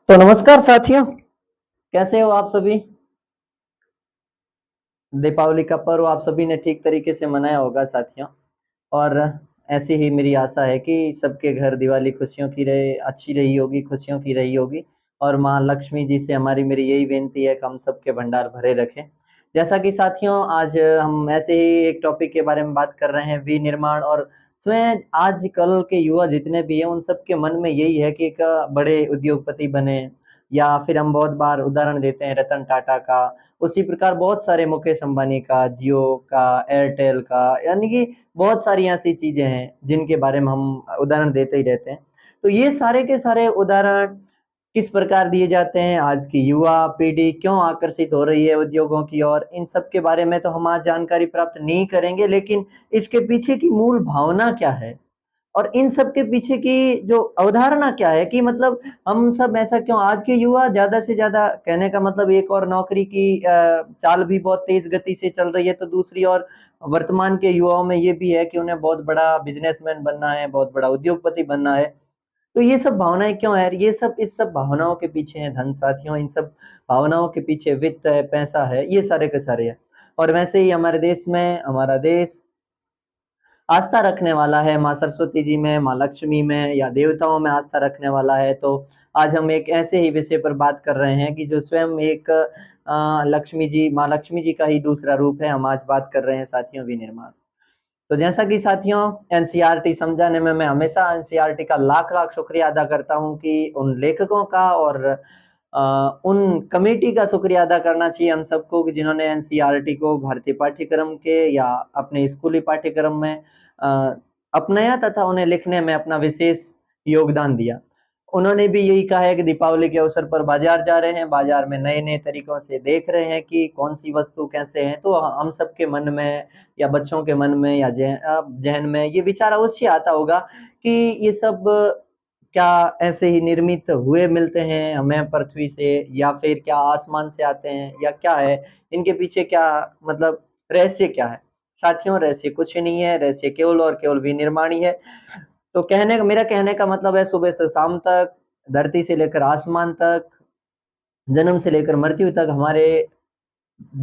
तो नमस्कार साथियों, कैसे हो आप सभी? दीपावली का पर्व आप सभी ने ठीक तरीके से मनाया होगा साथियों। और ऐसी ही मेरी आशा है कि सबके घर दिवाली खुशियों की रहे, अच्छी रही होगी, खुशियों की रही होगी। और माँ लक्ष्मी जी से हमारी मेरी यही विनती है कि हम सबके भंडार भरे रखें। जैसा कि साथियों आज हम ऐसे ही एक टॉपिक के बारे में बात कर रहे हैं, विनिर्माण। और स्वयं आजकल के युवा जितने भी हैं उन सबके मन में यही है कि एक बड़े उद्योगपति बने, या फिर हम बहुत बार उदाहरण देते हैं रतन टाटा का। उसी प्रकार बहुत सारे मुकेश अंबानी का, जियो का, एयरटेल का, यानी कि बहुत सारी ऐसी चीजें हैं जिनके बारे में हम उदाहरण देते ही रहते हैं। तो ये सारे के सारे उदाहरण किस प्रकार दिए जाते हैं, आज की युवा पीढ़ी क्यों आकर्षित हो रही है उद्योगों की ओर, इन सब के बारे में तो हम आज जानकारी प्राप्त नहीं करेंगे, लेकिन इसके पीछे की मूल भावना क्या है और इन सब के पीछे की जो अवधारणा क्या है, कि मतलब हम सब ऐसा क्यों, आज के युवा ज्यादा से ज्यादा, कहने का मतलब एक और नौकरी की चाल भी बहुत तेज गति से चल रही है, तो दूसरी ओर वर्तमान के युवाओं में ये भी है कि उन्हें बहुत बड़ा बिजनेसमैन बनना है, बहुत बड़ा उद्योगपति बनना है। तो ये सब भावनाएं क्यों है? ये सब इस सब भावनाओं के पीछे है धन साथियों, इन सब भावनाओं के पीछे वित्त है, पैसा है, ये सारे के सारे है। और वैसे ही हमारे देश में, हमारा देश आस्था रखने वाला है माँ सरस्वती जी में, माँ लक्ष्मी में, या देवताओं में आस्था रखने वाला है। तो आज हम एक ऐसे ही विषय पर बात कर रहे हैं कि जो स्वयं एक लक्ष्मी जी, माँ लक्ष्मी जी का ही दूसरा रूप है। हम आज बात कर रहे हैं साथियों विनिर्माण। तो जैसा कि साथियों एनसीईआरटी समझाने में मैं हमेशा एनसीईआरटी का लाख लाख शुक्रिया अदा करता हूँ, कि उन लेखकों का और उन कमेटी का शुक्रिया अदा करना चाहिए हम सबको, कि जिन्होंने एनसीईआरटी को भारतीय पाठ्यक्रम के या अपने स्कूली पाठ्यक्रम में अ, अपनाया तथा उन्हें लिखने में अपना विशेष योगदान दिया। उन्होंने भी यही कहा है कि दीपावली के अवसर पर बाजार जा रहे हैं, बाजार में नए नए तरीकों से देख रहे हैं कि कौन सी वस्तु कैसे है। तो हम सबके मन में या बच्चों के मन में या जहन में ये विचार अवश्य आता होगा कि ये सब क्या ऐसे ही निर्मित हुए मिलते हैं हमें पृथ्वी से, या फिर क्या आसमान से आते हैं, या क्या है इनके पीछे, क्या मतलब रहस्य क्या है? साथियों रहस्य कुछ नहीं है, रहस्य केवल और केवल विनिर्माण ही है। तो कहने का, मेरा कहने का मतलब है, सुबह से शाम तक, धरती से लेकर आसमान तक, जन्म से लेकर मृत्यु तक, हमारे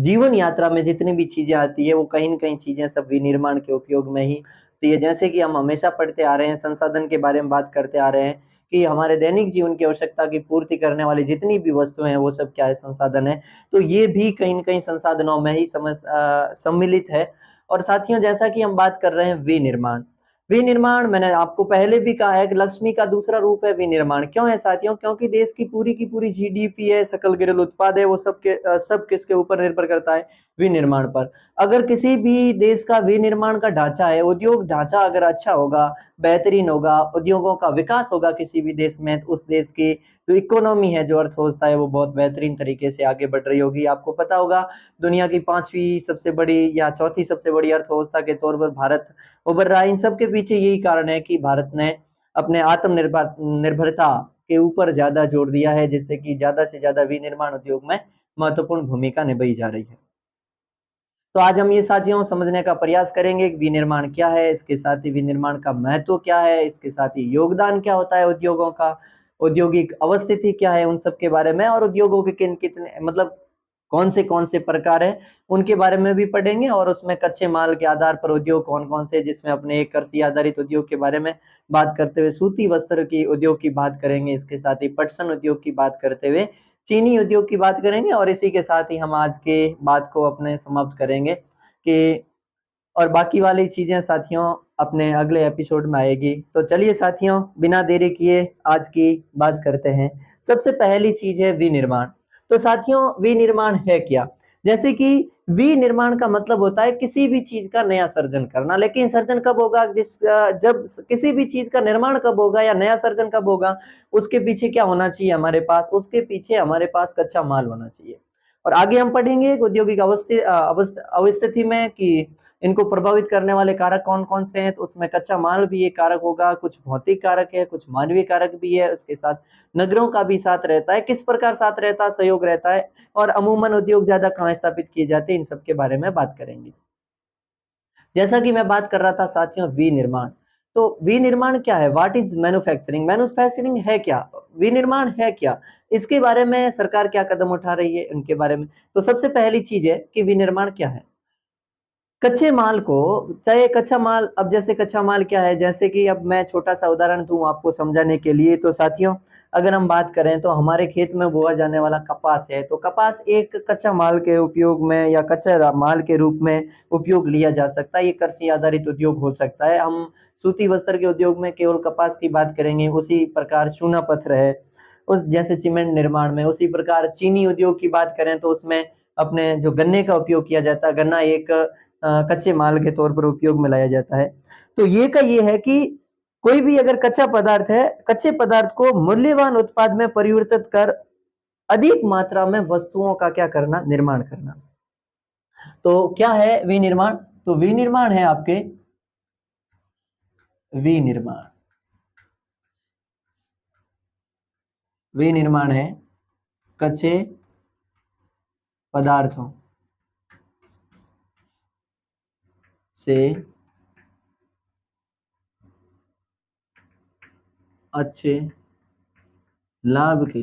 जीवन यात्रा में जितनी भी चीजें आती है वो कहीं न कहीं चीजें सब विनिर्माण के उपयोग में ही आती है। जैसे कि हम हमेशा पढ़ते आ रहे हैं, संसाधन के बारे में बात करते आ रहे हैं, कि हमारे दैनिक जीवन की आवश्यकता की पूर्ति करने वाली जितनी भी वस्तुएँ हैं वो सब क्या है, संसाधन है। तो ये भी कहीं न कहीं संसाधनों में ही सम्मिलित है। और साथियों जैसा कि हम बात कर रहे हैं विनिर्माण। विनिर्माण मैंने आपको पहले भी कहा है कि लक्ष्मी का दूसरा रूप है विनिर्माण। क्यों है साथियों? क्योंकि देश की पूरी जीडीपी है, सकल घरेलू उत्पाद है, वो सब किसके ऊपर निर्भर करता है? विनिर्माण पर। अगर किसी भी देश का विनिर्माण का ढांचा है, उद्योग ढांचा अगर अच्छा होगा, बेहतरीन होगा, उद्योगों का विकास होगा किसी भी देश में, तो उस देश की जो इकोनॉमी है, जो अर्थव्यवस्था है, वो बहुत बेहतरीन तरीके से आगे बढ़ रही होगी। आपको पता होगा दुनिया की 5वीं सबसे बड़ी या चौथी सबसे बड़ी अर्थव्यवस्था के तौर पर भारत उभर रहा है। इन सब के पीछे यही कारण है कि भारत ने अपने निर्भरता के ऊपर ज्यादा जोर दिया है, जिससे कि ज्यादा से ज्यादा विनिर्माण उद्योग में महत्वपूर्ण भूमिका निभाई जा रही है। तो आज हम ये साथियों समझने का प्रयास करेंगे कि विनिर्माण क्या है, इसके साथ ही विनिर्माण का महत्व क्या है, इसके साथ ही योगदान क्या होता है उद्योगों का, औद्योगिक अवस्थिति क्या है, उन सब के बारे में, और उद्योगों के किन कितने मतलब कौन से प्रकार है उनके बारे में भी पढ़ेंगे। और उसमें कच्चे माल के आधार पर उद्योग कौन कौन से, जिसमें अपने एक कृषि आधारित उद्योग के बारे में बात करते हुए सूती वस्त्र की उद्योग की बात करेंगे, इसके साथ ही पटसन उद्योग की बात करते हुए चीनी उद्योग की बात करेंगे, और इसी के साथ ही हम आज के बात को अपने समाप्त करेंगे कि और बाकी वाली चीजें साथियों अपने अगले एपिसोड में आएगी। तो चलिए साथियों बिना देरी किए आज की बात करते हैं। सबसे पहली चीज है विनिर्माण। तो साथियों विनिर्माण है क्या? जैसे कि विनिर्माण का मतलब होता है किसी भी चीज का नया सर्जन करना। लेकिन सर्जन कब होगा? जब किसी भी चीज का निर्माण कब होगा या नया सर्जन कब होगा, उसके पीछे क्या होना चाहिए हमारे पास? उसके पीछे हमारे पास कच्चा माल होना चाहिए। और आगे हम पढ़ेंगे औद्योगिक अवस्थिति में कि इनको प्रभावित करने वाले कारक कौन कौन से हैं। तो उसमें कच्चा माल भी एक कारक होगा, कुछ भौतिक कारक है, कुछ मानवीय कारक भी है, उसके साथ नगरों का भी साथ रहता है। किस प्रकार साथ रहता है, सहयोग रहता है, और अमूमन उद्योग ज्यादा कहाँ स्थापित किए जाते हैं, इन सब के बारे में बात करेंगे। जैसा कि मैं बात कर रहा था साथियों विनिर्माण। तो विनिर्माण क्या है? What is manufacturing? मैन्युफैक्चरिंग है क्या? विनिर्माण है क्या? इसके बारे में सरकार क्या कदम उठा रही है उनके बारे में। तो सबसे पहली चीज है कि विनिर्माण क्या है। कच्चे माल को, चाहे कच्चा माल, अब जैसे कच्चा माल क्या है, जैसे कि अब मैं छोटा सा उदाहरण दूं आपको समझाने के लिए। तो साथियों, अगर हम बात करें तो हमारे खेत में बोआ जाने वाला कपास है, तो कपास एक कच्चा माल के उपयोग में या कच्चा माल के रूप में उपयोग लिया जा सकता है। ये कृषि आधारित उद्योग हो सकता है। हम सूती वस्त्र के उद्योग में केवल कपास की बात करेंगे, उसी प्रकार चूना पत्थर है उस जैसे सीमेंट निर्माण में, उसी प्रकार चीनी उद्योग की बात करें तो उसमें अपने जो गन्ने का उपयोग किया जाता है, गन्ना एक कच्चे माल के तौर पर उपयोग में लाया जाता है। तो ये का ये है कि कोई भी अगर कच्चा पदार्थ है, कच्चे पदार्थ को मूल्यवान उत्पाद में परिवर्तित कर अधिक मात्रा में वस्तुओं का क्या करना, निर्माण करना। तो क्या है विनिर्माण? तो विनिर्माण है आपके, विनिर्माण, विनिर्माण है कच्चे पदार्थों से अच्छे लाभ के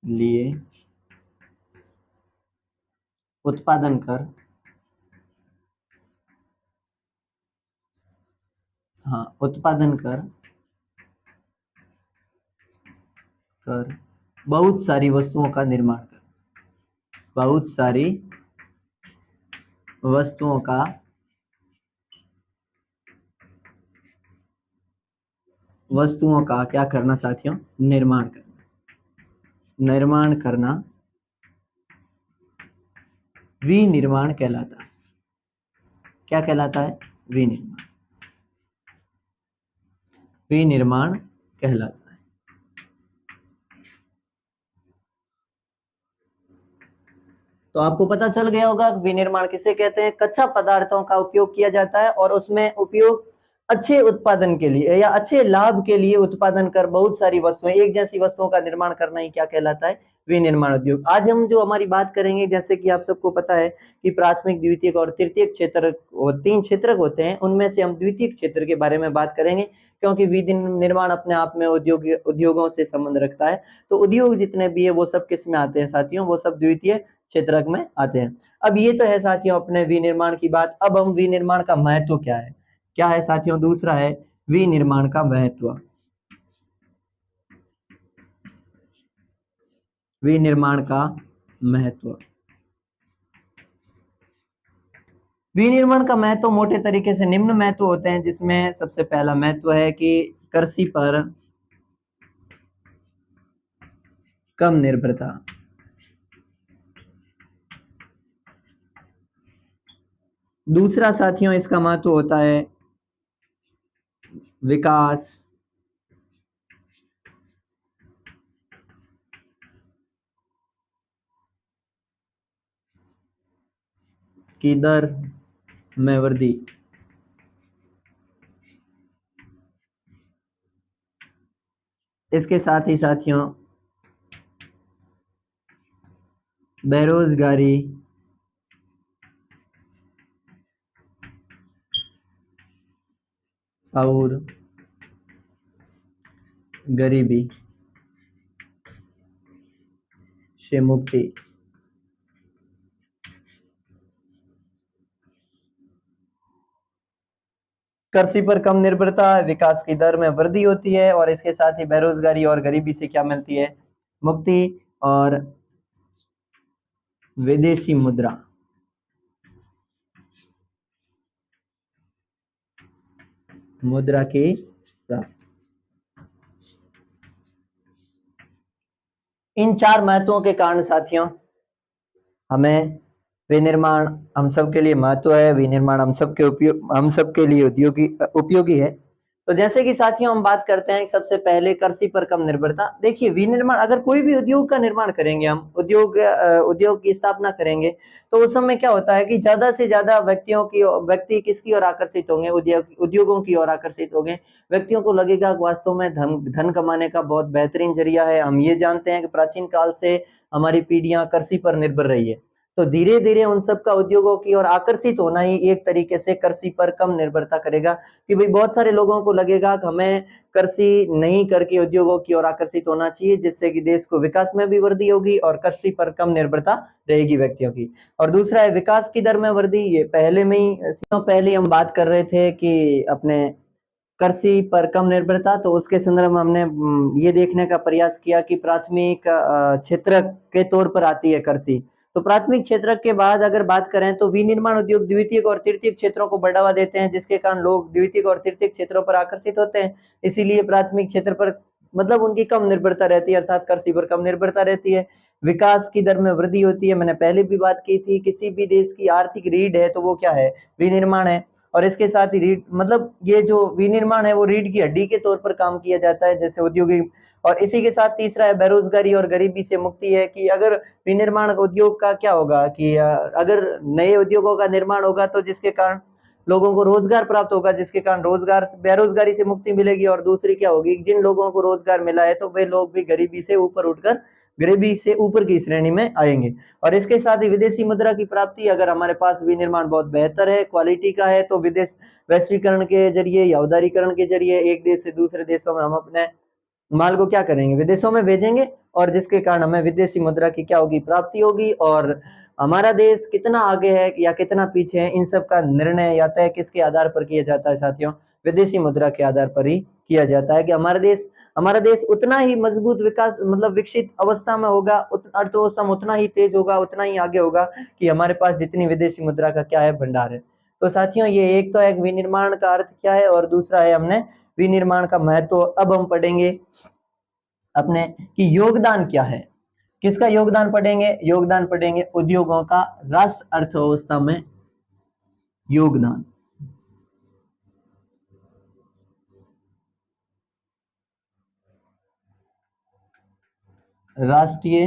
लिए उत्पादन कर, हाँ उत्पादन कर बहुत सारी वस्तुओं का निर्माण कर, बहुत सारी वस्तुओं का क्या करना साथियों, निर्माण करना, निर्माण करना विनिर्माण कहलाता है। क्या कहलाता है? विनिर्माण, विनिर्माण कहलाता है। तो आपको पता चल गया होगा विनिर्माण किसे कहते हैं। कच्चा पदार्थों का उपयोग किया जाता है और उसमें उपयोग अच्छे उत्पादन के लिए या अच्छे लाभ के लिए उत्पादन कर बहुत सारी वस्तुएं, एक जैसी वस्तुओं का निर्माण करना ही क्या कहलाता है, विनिर्माण उद्योग। आज हम जो हमारी बात करेंगे, जैसे कि आप सबको पता है कि प्राथमिक, द्वितीयक और तृतीयक क्षेत्र, तीन क्षेत्रक होते हैं, उनमें से हम द्वितीयक क्षेत्र के बारे में बात करेंगे, क्योंकि विनिर्माण अपने आप में उद्योगों से संबंध रखता है। तो उद्योग जितने भी है वो सब किस में आते हैं साथियों, वो सब द्वितीय क्षेत्रक में आते हैं। अब ये तो है साथियों अपने विनिर्माण की बात। अब हम विनिर्माण का महत्व क्या है, क्या है साथियों, दूसरा है विनिर्माण का महत्व। विनिर्माण का महत्व, विनिर्माण का महत्व मोटे तरीके से निम्न महत्व होते हैं, जिसमें सबसे पहला महत्व है कि कृषि पर कम निर्भरता, दूसरा साथियों इसका महत्व होता है विकास की दर में वृद्धि। इसके साथ ही साथियों बेरोजगारी और गरीबी से मुक्ति। कृषि पर कम निर्भरता, विकास की दर में वृद्धि होती है और इसके साथ ही बेरोजगारी और गरीबी से क्या मिलती है, मुक्ति। और विदेशी मुद्रा, मुद्रा की प्राप्ति। इन चार महत्वों के कारण साथियों हमें विनिर्माण हम सबके लिए महत्व है, विनिर्माण हम सबके उपयोग, हम सबके लिए उपयोगी है। तो जैसे कि साथियों हम बात करते हैं सबसे पहले कृषि पर कम निर्भरता। देखिए विनिर्माण, अगर कोई भी उद्योग का निर्माण करेंगे हम, उद्योग की स्थापना करेंगे, तो उस समय क्या होता है कि ज्यादा से ज्यादा व्यक्ति किसकी ओर आकर्षित होंगे, उद्योगों की ओर आकर्षित होंगे। व्यक्तियों को लगेगा कि वास्तव में धन कमाने का बहुत बेहतरीन जरिया है। हम ये जानते हैं कि प्राचीन काल से हमारी पीढ़ियां कृषि पर निर्भर रही है। तो धीरे धीरे उन सब का उद्योगों की ओर आकर्षित होना ही एक तरीके से कृषि पर कम निर्भरता करेगा, कि भाई बहुत सारे लोगों को लगेगा कि हमें कृषि नहीं करके उद्योगों की ओर आकर्षित होना चाहिए, जिससे कि देश को विकास में भी वृद्धि होगी और कृषि पर कम निर्भरता रहेगी व्यक्तियों की। और दूसरा है विकास की दर में वृद्धि। ये पहले हम बात कर रहे थे कि अपने कृषि पर कम निर्भरता, तो उसके संदर्भ में हमने ये देखने का प्रयास किया कि प्राथमिक क्षेत्र के तौर पर आती है कृषि। तो प्राथमिक क्षेत्र के बाद अगर बात करें तो विनिर्माण उद्योग द्वितीयक और तृतीयक क्षेत्रों को बढ़ावा देते हैं, जिसके कारण लोग द्वितीयक और तृतीयक क्षेत्रों पर आकर्षित होते हैं। इसीलिए प्राथमिक क्षेत्र पर मतलब उनकी कम निर्भरता रहती है, अर्थात कृषि पर कम निर्भरता रहती है। विकास की दर में वृद्धि होती है, मैंने पहले भी बात की थी, किसी भी देश की आर्थिक रीढ़ है तो वो क्या है, विनिर्माण है। और इसके साथ ही रीढ़ मतलब ये जो विनिर्माण है वो रीढ़ की हड्डी के तौर पर काम किया जाता है, जैसे औद्योगिक। और इसी के साथ तीसरा है बेरोजगारी और गरीबी से मुक्ति है, कि अगर विनिर्माण उद्योग का क्या होगा कि अगर नए उद्योगों का निर्माण होगा तो जिसके कारण लोगों को रोजगार प्राप्त होगा, जिसके कारण रोजगार बेरोजगारी से मुक्ति मिलेगी। और दूसरी क्या होगी, जिन लोगों को रोजगार मिला है तो वे लोग भी गरीबी से ऊपर उठकर गरीबी से ऊपर की श्रेणी में आएंगे। और इसके साथ ही विदेशी मुद्रा की प्राप्ति, अगर हमारे पास विनिर्माण बहुत बेहतर है, क्वालिटी का है, तो विदेश वैश्वीकरण के जरिए या उदारीकरण के जरिए एक देश से दूसरे देशों में हम अपने माल को क्या करेंगे, विदेशों में भेजेंगे, और जिसके कारण हमें विदेशी मुद्रा की क्या होगी, प्राप्ति होगी। और हमारा देश कितना आगे है या कितना पीछे है, इन सब का निर्णय या तय किसके आधार पर किया जाता है साथियों, विदेशी मुद्रा के आधार पर ही किया जाता है। कि हमारा देश उतना ही मजबूत विकास मतलब विकसित अवस्था में होगा, अर्थव्यवस्था में उतना ही तेज होगा, उतना ही आगे होगा, कि हमारे पास जितनी विदेशी मुद्रा का क्या है, भंडार है। तो साथियों ये एक तो एक विनिर्माण का अर्थ क्या है, और दूसरा है हमने विनिर्माण का महत्व। अब हम पढ़ेंगे अपने कि योगदान क्या है, किसका योगदान पढ़ेंगे, योगदान पढ़ेंगे उद्योगों का राष्ट्र अर्थव्यवस्था में योगदान। राष्ट्रीय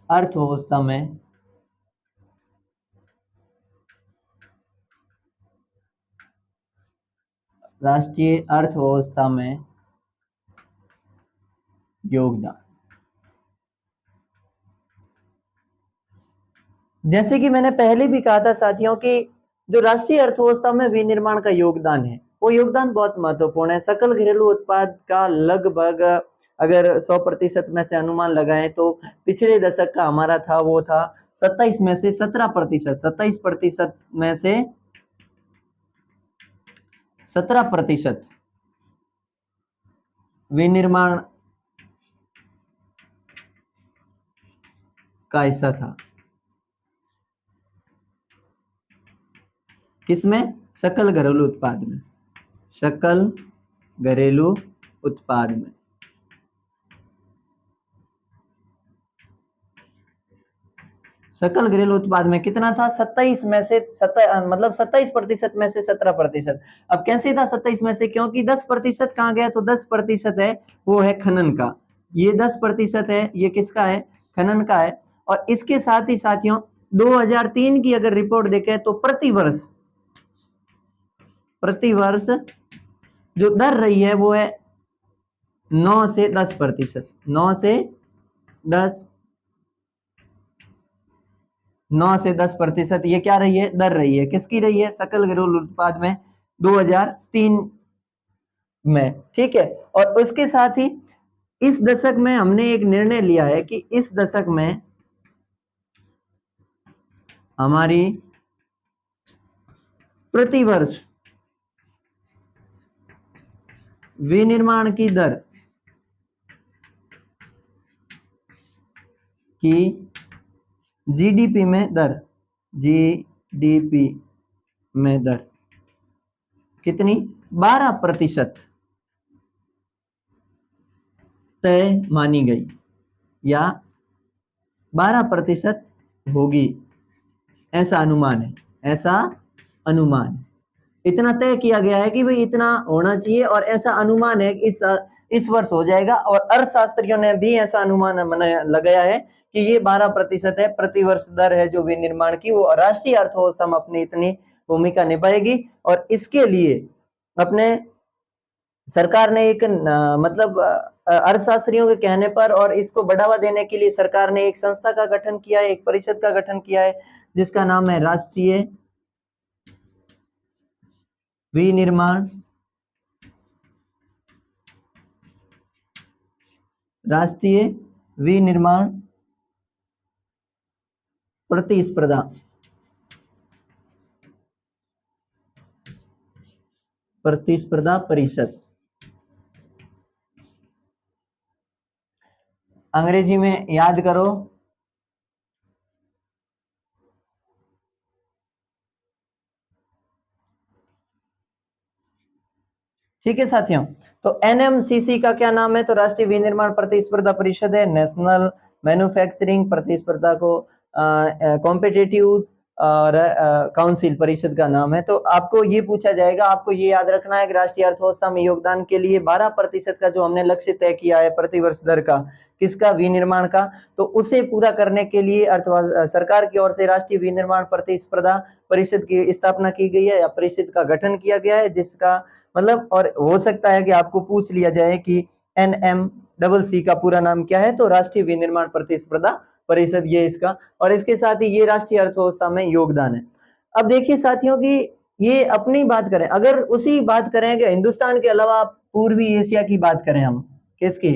अर्थव्यवस्था में राष्ट्रीय अर्थव्यवस्था में योगदान। जैसे कि मैंने पहले भी कहा था साथियों कि जो राष्ट्रीय अर्थव्यवस्था में विनिर्माण का योगदान है, वो योगदान बहुत महत्वपूर्ण है। सकल घरेलू उत्पाद का लगभग अगर 100% में से अनुमान लगाएं तो पिछले दशक का हमारा था वो था 27 में से 17%, 27% में से 17% विनिर्माण का हिस्सा था। किसमें, सकल घरेलू उत्पाद में, सकल घरेलू उत्पाद में। सकल घरेलू उत्पाद में कितना था, 27 में से मतलब 27% में से 17%। अब कैसे था 27 में से, क्योंकि 10% कहाँ गया, तो 10% है वो है खनन का, ये 10% है, ये किसका है, खनन का है। और इसके साथ ही साथियों 2003 की अगर रिपोर्ट देखें तो प्रति वर्ष जो दर रही है वो है 9 से 10%, 9 से 10 9 से 10%, ये क्या रही है, दर रही है, किसकी रही है, सकल घरेलू उत्पाद में 2003 में। ठीक है। और उसके साथ ही इस दशक में हमने एक निर्णय लिया है कि इस दशक में हमारी प्रतिवर्ष विनिर्माण की दर की जीडीपी में दर, जीडीपी में दर कितनी, 12% तय मानी गई, या 12% होगी, ऐसा अनुमान है, ऐसा अनुमान इतना तय किया गया है कि भाई इतना होना चाहिए, और ऐसा अनुमान है कि इस वर्ष हो जाएगा। और अर्थशास्त्रियों ने भी ऐसा अनुमान लगाया है कि ये 12% है, प्रतिवर्ष दर है जो विनिर्माण की, वो राष्ट्रीय अर्थव्यवस्था में अपनी इतनी भूमिका निभाएगी। और इसके लिए अपने सरकार ने एक मतलब अर्थशास्त्रियों के कहने पर और इसको बढ़ावा देने के लिए सरकार ने एक संस्था का गठन किया है, एक परिषद का गठन किया है, जिसका नाम है विनिर्माण राष्ट्रीय विनिर्माण प्रतिस्पर्धा परिषद। अंग्रेजी में याद करो, ठीक है साथियों। तो एनएमसीसी का क्या नाम है? तो राष्ट्रीय विनिर्माण प्रतिस्पर्धा परिषद है। नेशनल मैन्युफैक्चरिंग प्रतिस्पर्धा को कॉम्पिटिटिव और काउंसिल परिषद का नाम है। तो आपको ये पूछा जाएगा, आपको ये याद रखना है कि राष्ट्रीय अर्थव्यवस्था में योगदान के लिए 12% का जो हमने लक्ष्य तय किया है प्रतिवर्ष दर का, किसका? विनिर्माण का। तो उसे पूरा करने के लिए सरकार की ओर से राष्ट्रीय विनिर्माण प्रतिस्पर्धा परिषद की स्थापना की गई है या परिषद का गठन किया गया है, जिसका मतलब, और हो सकता है कि आपको पूछ लिया जाए कि NMCC का पूरा नाम क्या है, तो राष्ट्रीय विनिर्माण प्रतिस्पर्धा परिषद ये इसका, और इसके साथ ही ये राष्ट्रीय अर्थव्यवस्था में योगदान है। अब देखिए साथियों की ये अपनी बात करें, अगर उसी बात करें कि हिंदुस्तान के अलावा पूर्वी एशिया की बात करें हम, किसकी?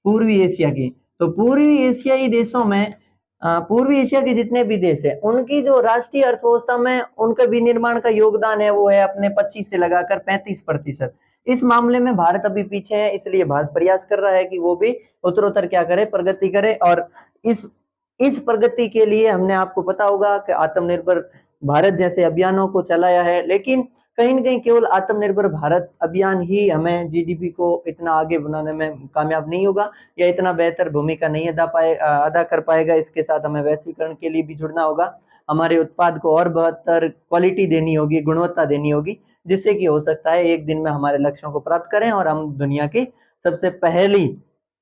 पूर्वी एशिया की। तो पूर्वी एशियाई देशों में पूर्वी एशिया के जितने भी देश है, उनकी जो राष्ट्रीय अर्थव्यवस्था में उनका विनिर्माण का योगदान है वो है अपने 25 से लगाकर 35%। इस मामले में भारत अभी पीछे है, इसलिए भारत प्रयास कर रहा है कि वो भी उत्तरोत्तर क्या करे, प्रगति करे। और इस प्रगति के लिए हमने, आपको पता होगा कि आत्मनिर्भर भारत जैसे अभियानों को चलाया है, लेकिन कहीं न कहीं केवल आत्मनिर्भर भारत अभियान ही हमें जीडीपी को इतना आगे बनाने में कामयाब नहीं होगा या इतना बेहतर भूमिका नहीं अदा कर पाएगा। इसके साथ हमें वैश्वीकरण के लिए भी जुड़ना होगा, हमारे उत्पाद को और बेहतर क्वालिटी देनी होगी, गुणवत्ता देनी होगी, जिससे कि हो सकता है एक दिन में हमारे लक्ष्यों को प्राप्त करें और हम दुनिया की सबसे पहली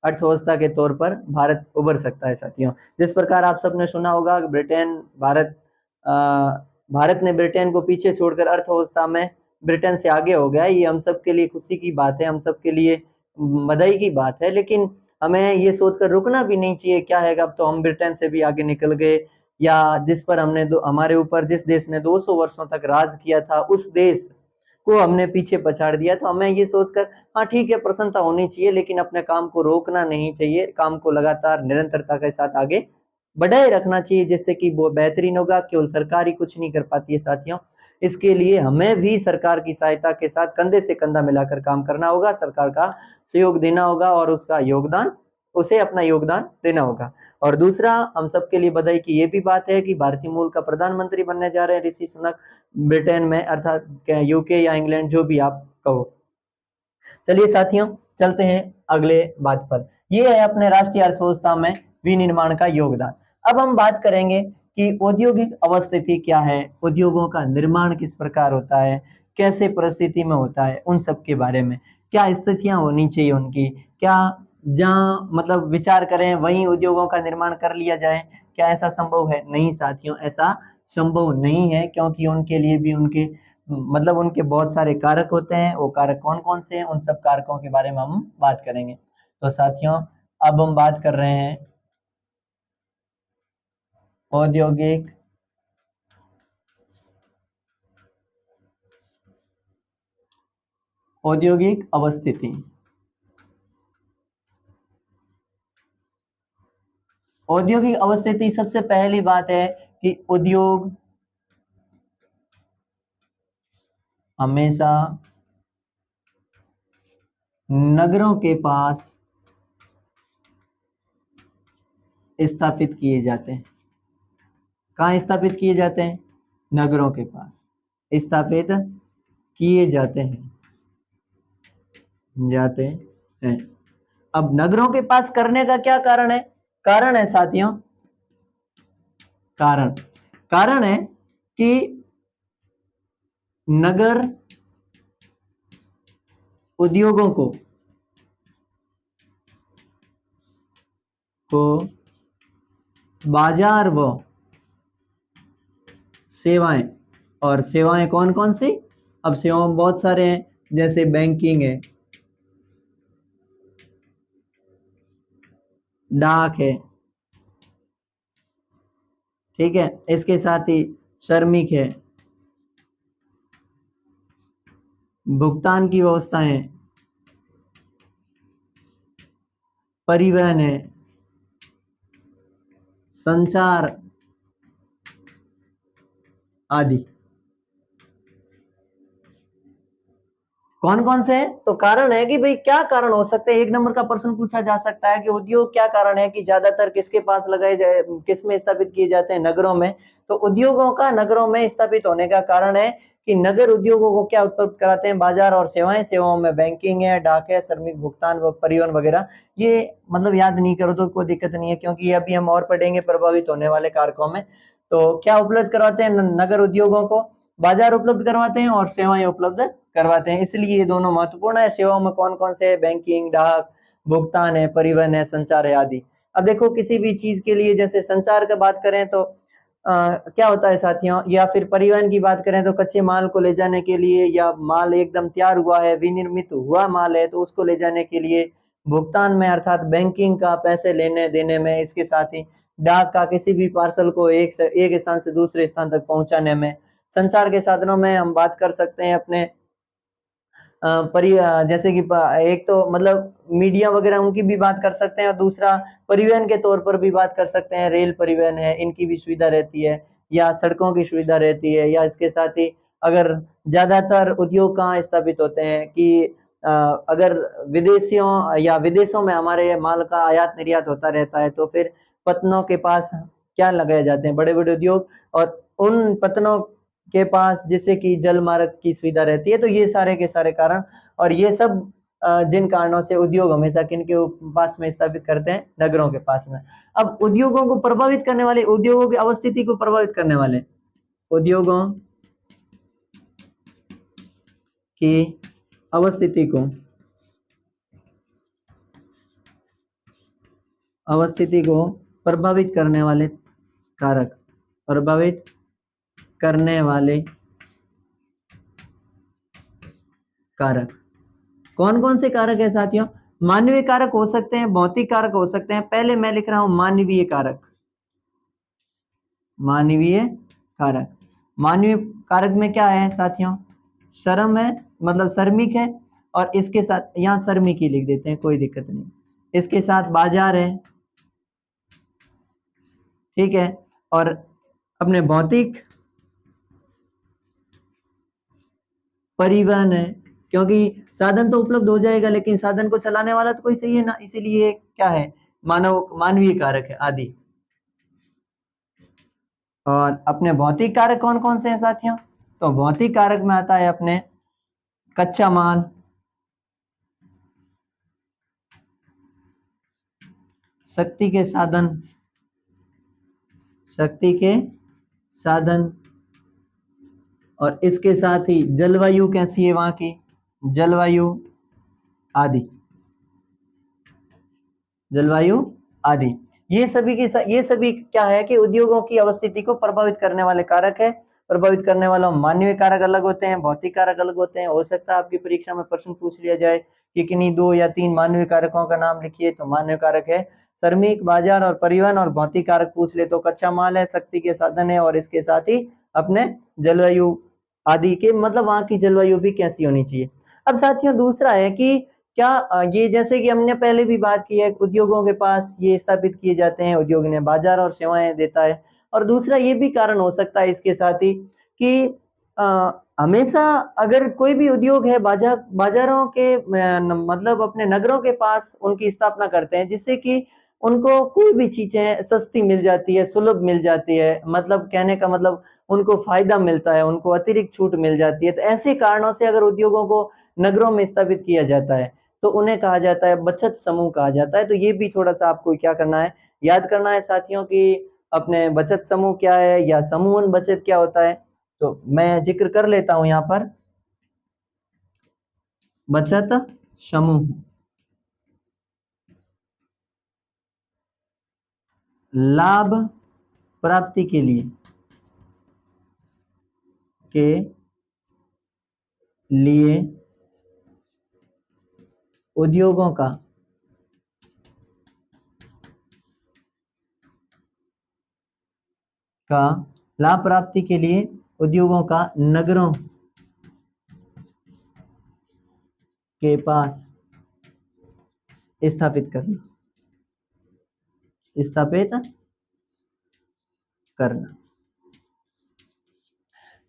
अर्थव्यवस्था के तौर पर भारत उभर सकता है साथियों। जिस प्रकार आप सबने सुना होगा ब्रिटेन भारत ने ब्रिटेन को पीछे छोड़कर अर्थव्यवस्था में ब्रिटेन से आगे हो गया, ये हम सब के लिए खुशी की बात है, हम सब के लिए बधाई की बात है, लेकिन हमें ये सोचकर रुकना भी नहीं चाहिए क्या है अब तो हम ब्रिटेन से भी आगे निकल गए, या जिस पर हमारे ऊपर जिस देश ने 200 वर्षों तक राज किया था उस देश को हमने पीछे पछाड़ दिया। तो हमें ये सोचकर हाँ ठीक है, प्रसन्नता होनी चाहिए, लेकिन अपने काम को रोकना नहीं चाहिए, काम को लगातार निरंतरता के साथ आगे बढ़ाए रखना चाहिए, जिससे कि वो बेहतरीन होगा। केवल सरकार ही कुछ नहीं कर पाती है साथियों, इसके लिए हमें भी सरकार की सहायता के साथ कंधे से कंधा मिलाकर काम करना होगा, सरकार का सहयोग देना होगा और उसे अपना योगदान देना होगा। और दूसरा, हम सबके लिए बधाई की ये भी बात है कि भारतीय मूल का प्रधानमंत्री बनने जा रहे हैं ऋषि सुनक, ब्रिटेन में, अर्थात यूके या इंग्लैंड, जो भी आप कहो। चलिए साथियों, चलते हैं अगले बात पर। ये है अपने राष्ट्रीय अर्थव्यवस्था में विनिर्माण का योगदान। अब हम बात करेंगे कि औद्योगिक अवस्थिति क्या है, उद्योगों का निर्माण किस प्रकार होता है, कैसे परिस्थिति में होता है, उन सब के बारे में, क्या स्थितियां होनी चाहिए उनकी, क्या जहां मतलब विचार करें वहीं उद्योगों का निर्माण कर लिया जाए, क्या ऐसा संभव है? नहीं साथियों, ऐसा संभव नहीं है, क्योंकि उनके लिए भी उनके बहुत सारे कारक होते हैं। वो कारक कौन कौन से हैं, उन सब कारकों के बारे में हम बात करेंगे। तो साथियों, अब हम बात कर रहे हैं औद्योगिक अवस्थिति। औद्योगिक अवस्थिति, सबसे पहली बात है कि उद्योग हमेशा नगरों के पास स्थापित किए जाते हैं। कहाँ स्थापित किए जाते हैं? नगरों के पास स्थापित किए जाते हैं। अब नगरों के पास करने का क्या कारण है? कारण है साथियों, कारण है कि नगर उद्योगों को बाजार व सेवाएं, और सेवाएं कौन कौन सी? अब सेवाएं बहुत सारे हैं, जैसे बैंकिंग है, डाक है, ठीक है, इसके साथ ही श्रमिक है, भुगतान की व्यवस्थाएं, परिवहन है, संचार आदि। कौन कौन से हैं? तो कारण है कि भाई क्या कारण हो सकते हैं, एक नंबर का प्रश्न पूछा जा सकता है कि उद्योग क्या कारण है कि ज्यादातर किसके पास लगाए जाए, किस में स्थापित किए जाते हैं, नगरों में। तो उद्योगों का नगरों में स्थापित होने का कारण है कि नगर उद्योगों को क्या उत्पन्न कराते हैं, बाजार और सेवाएं, सेवाओं में बैंकिंग है, डाक है, श्रमिक भुगतान व परिवहन वगैरह। ये मतलब याद नहीं करो तो कोई दिक्कत नहीं है, क्योंकि अभी हम और पढ़ेंगे प्रभावित होने वाले कारकों में। तो क्या उपलब्ध करवाते हैं नगर उद्योगों को, बाजार उपलब्ध करवाते हैं और सेवाएं उपलब्ध करवाते हैं, इसलिए ये दोनों महत्वपूर्ण है। सेवाओं में कौन कौन से है, बैंकिंग, डाक, भुगतान है, परिवहन है, संचार है आदि। अब देखो किसी भी चीज के लिए जैसे संचार का बात करें तो क्या होता है साथियों, या फिर परिवहन की बात करें तो कच्चे माल को ले जाने के लिए, या माल एकदम तैयार हुआ है, विनिर्मित हुआ माल है तो उसको ले जाने के लिए, भुगतान में अर्थात बैंकिंग का पैसे लेने देने में, इसके साथ ही डाक का किसी भी पार्सल को एक स्थान से दूसरे स्थान तक पहुंचाने में। संचार के साधनों में हम बात कर सकते हैं अपने जैसे कि एक तो मतलब मीडिया वगैरह उनकी भी बात कर सकते हैं, और दूसरा परिवहन के तौर पर भी बात कर सकते हैं, रेल परिवहन है, इनकी भी सुविधा रहती है, या सड़कों की सुविधा रहती है, या इसके साथ ही अगर ज्यादातर उद्योग कहाँ स्थापित होते हैं कि अगर विदेशियों या विदेशों में हमारे माल का आयात निर्यात होता रहता है, तो फिर पत्तनों के पास क्या लगाए जाते हैं, बड़े बड़े उद्योग, और उन पत्तनों के पास जिससे कि जल मार्ग की सुविधा रहती है। तो ये सारे के सारे कारण, और ये सब जिन कारणों से उद्योग हमेशा किनके पास में स्थापित करते हैं, नगरों के पास में। अब उद्योगों को प्रभावित करने वाले, उद्योगों की अवस्थिति को प्रभावित करने वाले, उद्योगों की अवस्थिति को, अवस्थिति को प्रभावित करने वाले कारक, प्रभावित करने वाले कारक कौन कौन से कारक है साथियों? मानवीय कारक हो सकते हैं, भौतिक कारक हो सकते हैं। पहले मैं लिख रहा हूं मानवीय कारक, मानवीय कारक। मानवीय कारक में क्या है साथियों? श्रम है, मतलब श्रमिक है, और इसके साथ यहां श्रमिक ही लिख देते हैं, कोई दिक्कत नहीं। इसके साथ बाजार है, ठीक है, और अपने भौतिक परिवहन है, क्योंकि साधन तो उपलब्ध हो जाएगा लेकिन साधन को चलाने वाला तो कोई चाहिए ना, इसीलिए क्या है, मानवीय कारक है आदि। और अपने भौतिक कारक कौन कौन से हैं साथियों? तो भौतिक कारक में आता है अपने कच्चा माल, शक्ति के साधन, शक्ति के साधन, और इसके साथ ही जलवायु कैसी है वहां की, जलवायु आदि, जलवायु आदि। ये सभी क्या है कि उद्योगों की अवस्थिति को प्रभावित करने वाले कारक है। प्रभावित करने वाला मानवीय कारक अलग होते हैं, भौतिक कारक अलग होते हैं। हो सकता है आपकी परीक्षा में प्रश्न पूछ लिया जाए कि किन्हीं 2 या 3 मानवीय कारकों का नाम लिखिए, तो मानवीय कारक है श्रमिक, बाजार और परिवहन, और भौतिक कारक पूछ ले तो कच्चा माल है, शक्ति के साधन है, और इसके साथ ही अपने जलवायु आदि के, मतलब वहां की जलवायु भी कैसी होनी चाहिए। अब साथियों दूसरा है कि क्या ये जैसे कि हमने पहले भी बात की है, उद्योगों के पास ये स्थापित किए जाते हैं, उद्योग ने बाजार और सेवाएं देता है। और दूसरा ये भी कारण हो सकता है इसके साथ ही कि हमेशा अगर कोई भी उद्योग है, बाजारों के मतलब अपने नगरों के पास उनकी स्थापना करते हैं, जिससे कि उनको कोई भी चीजें सस्ती मिल जाती है, सुलभ मिल जाती है, मतलब कहने का मतलब उनको फायदा मिलता है, उनको अतिरिक्त छूट मिल जाती है। तो ऐसे कारणों से अगर उद्योगों को नगरों में स्थापित किया जाता है तो उन्हें कहा जाता है बचत समूह कहा जाता है। तो ये भी थोड़ा सा आपको क्या करना है, याद करना है साथियों कि अपने बचत समूह क्या है या समूहन बचत क्या होता है। तो मैं जिक्र कर लेता हूं यहाँ पर, बचत समूह लाभ प्राप्ति के लिए उद्योगों का का लाभ प्राप्ति के लिए उद्योगों का नगरों के पास स्थापित करना।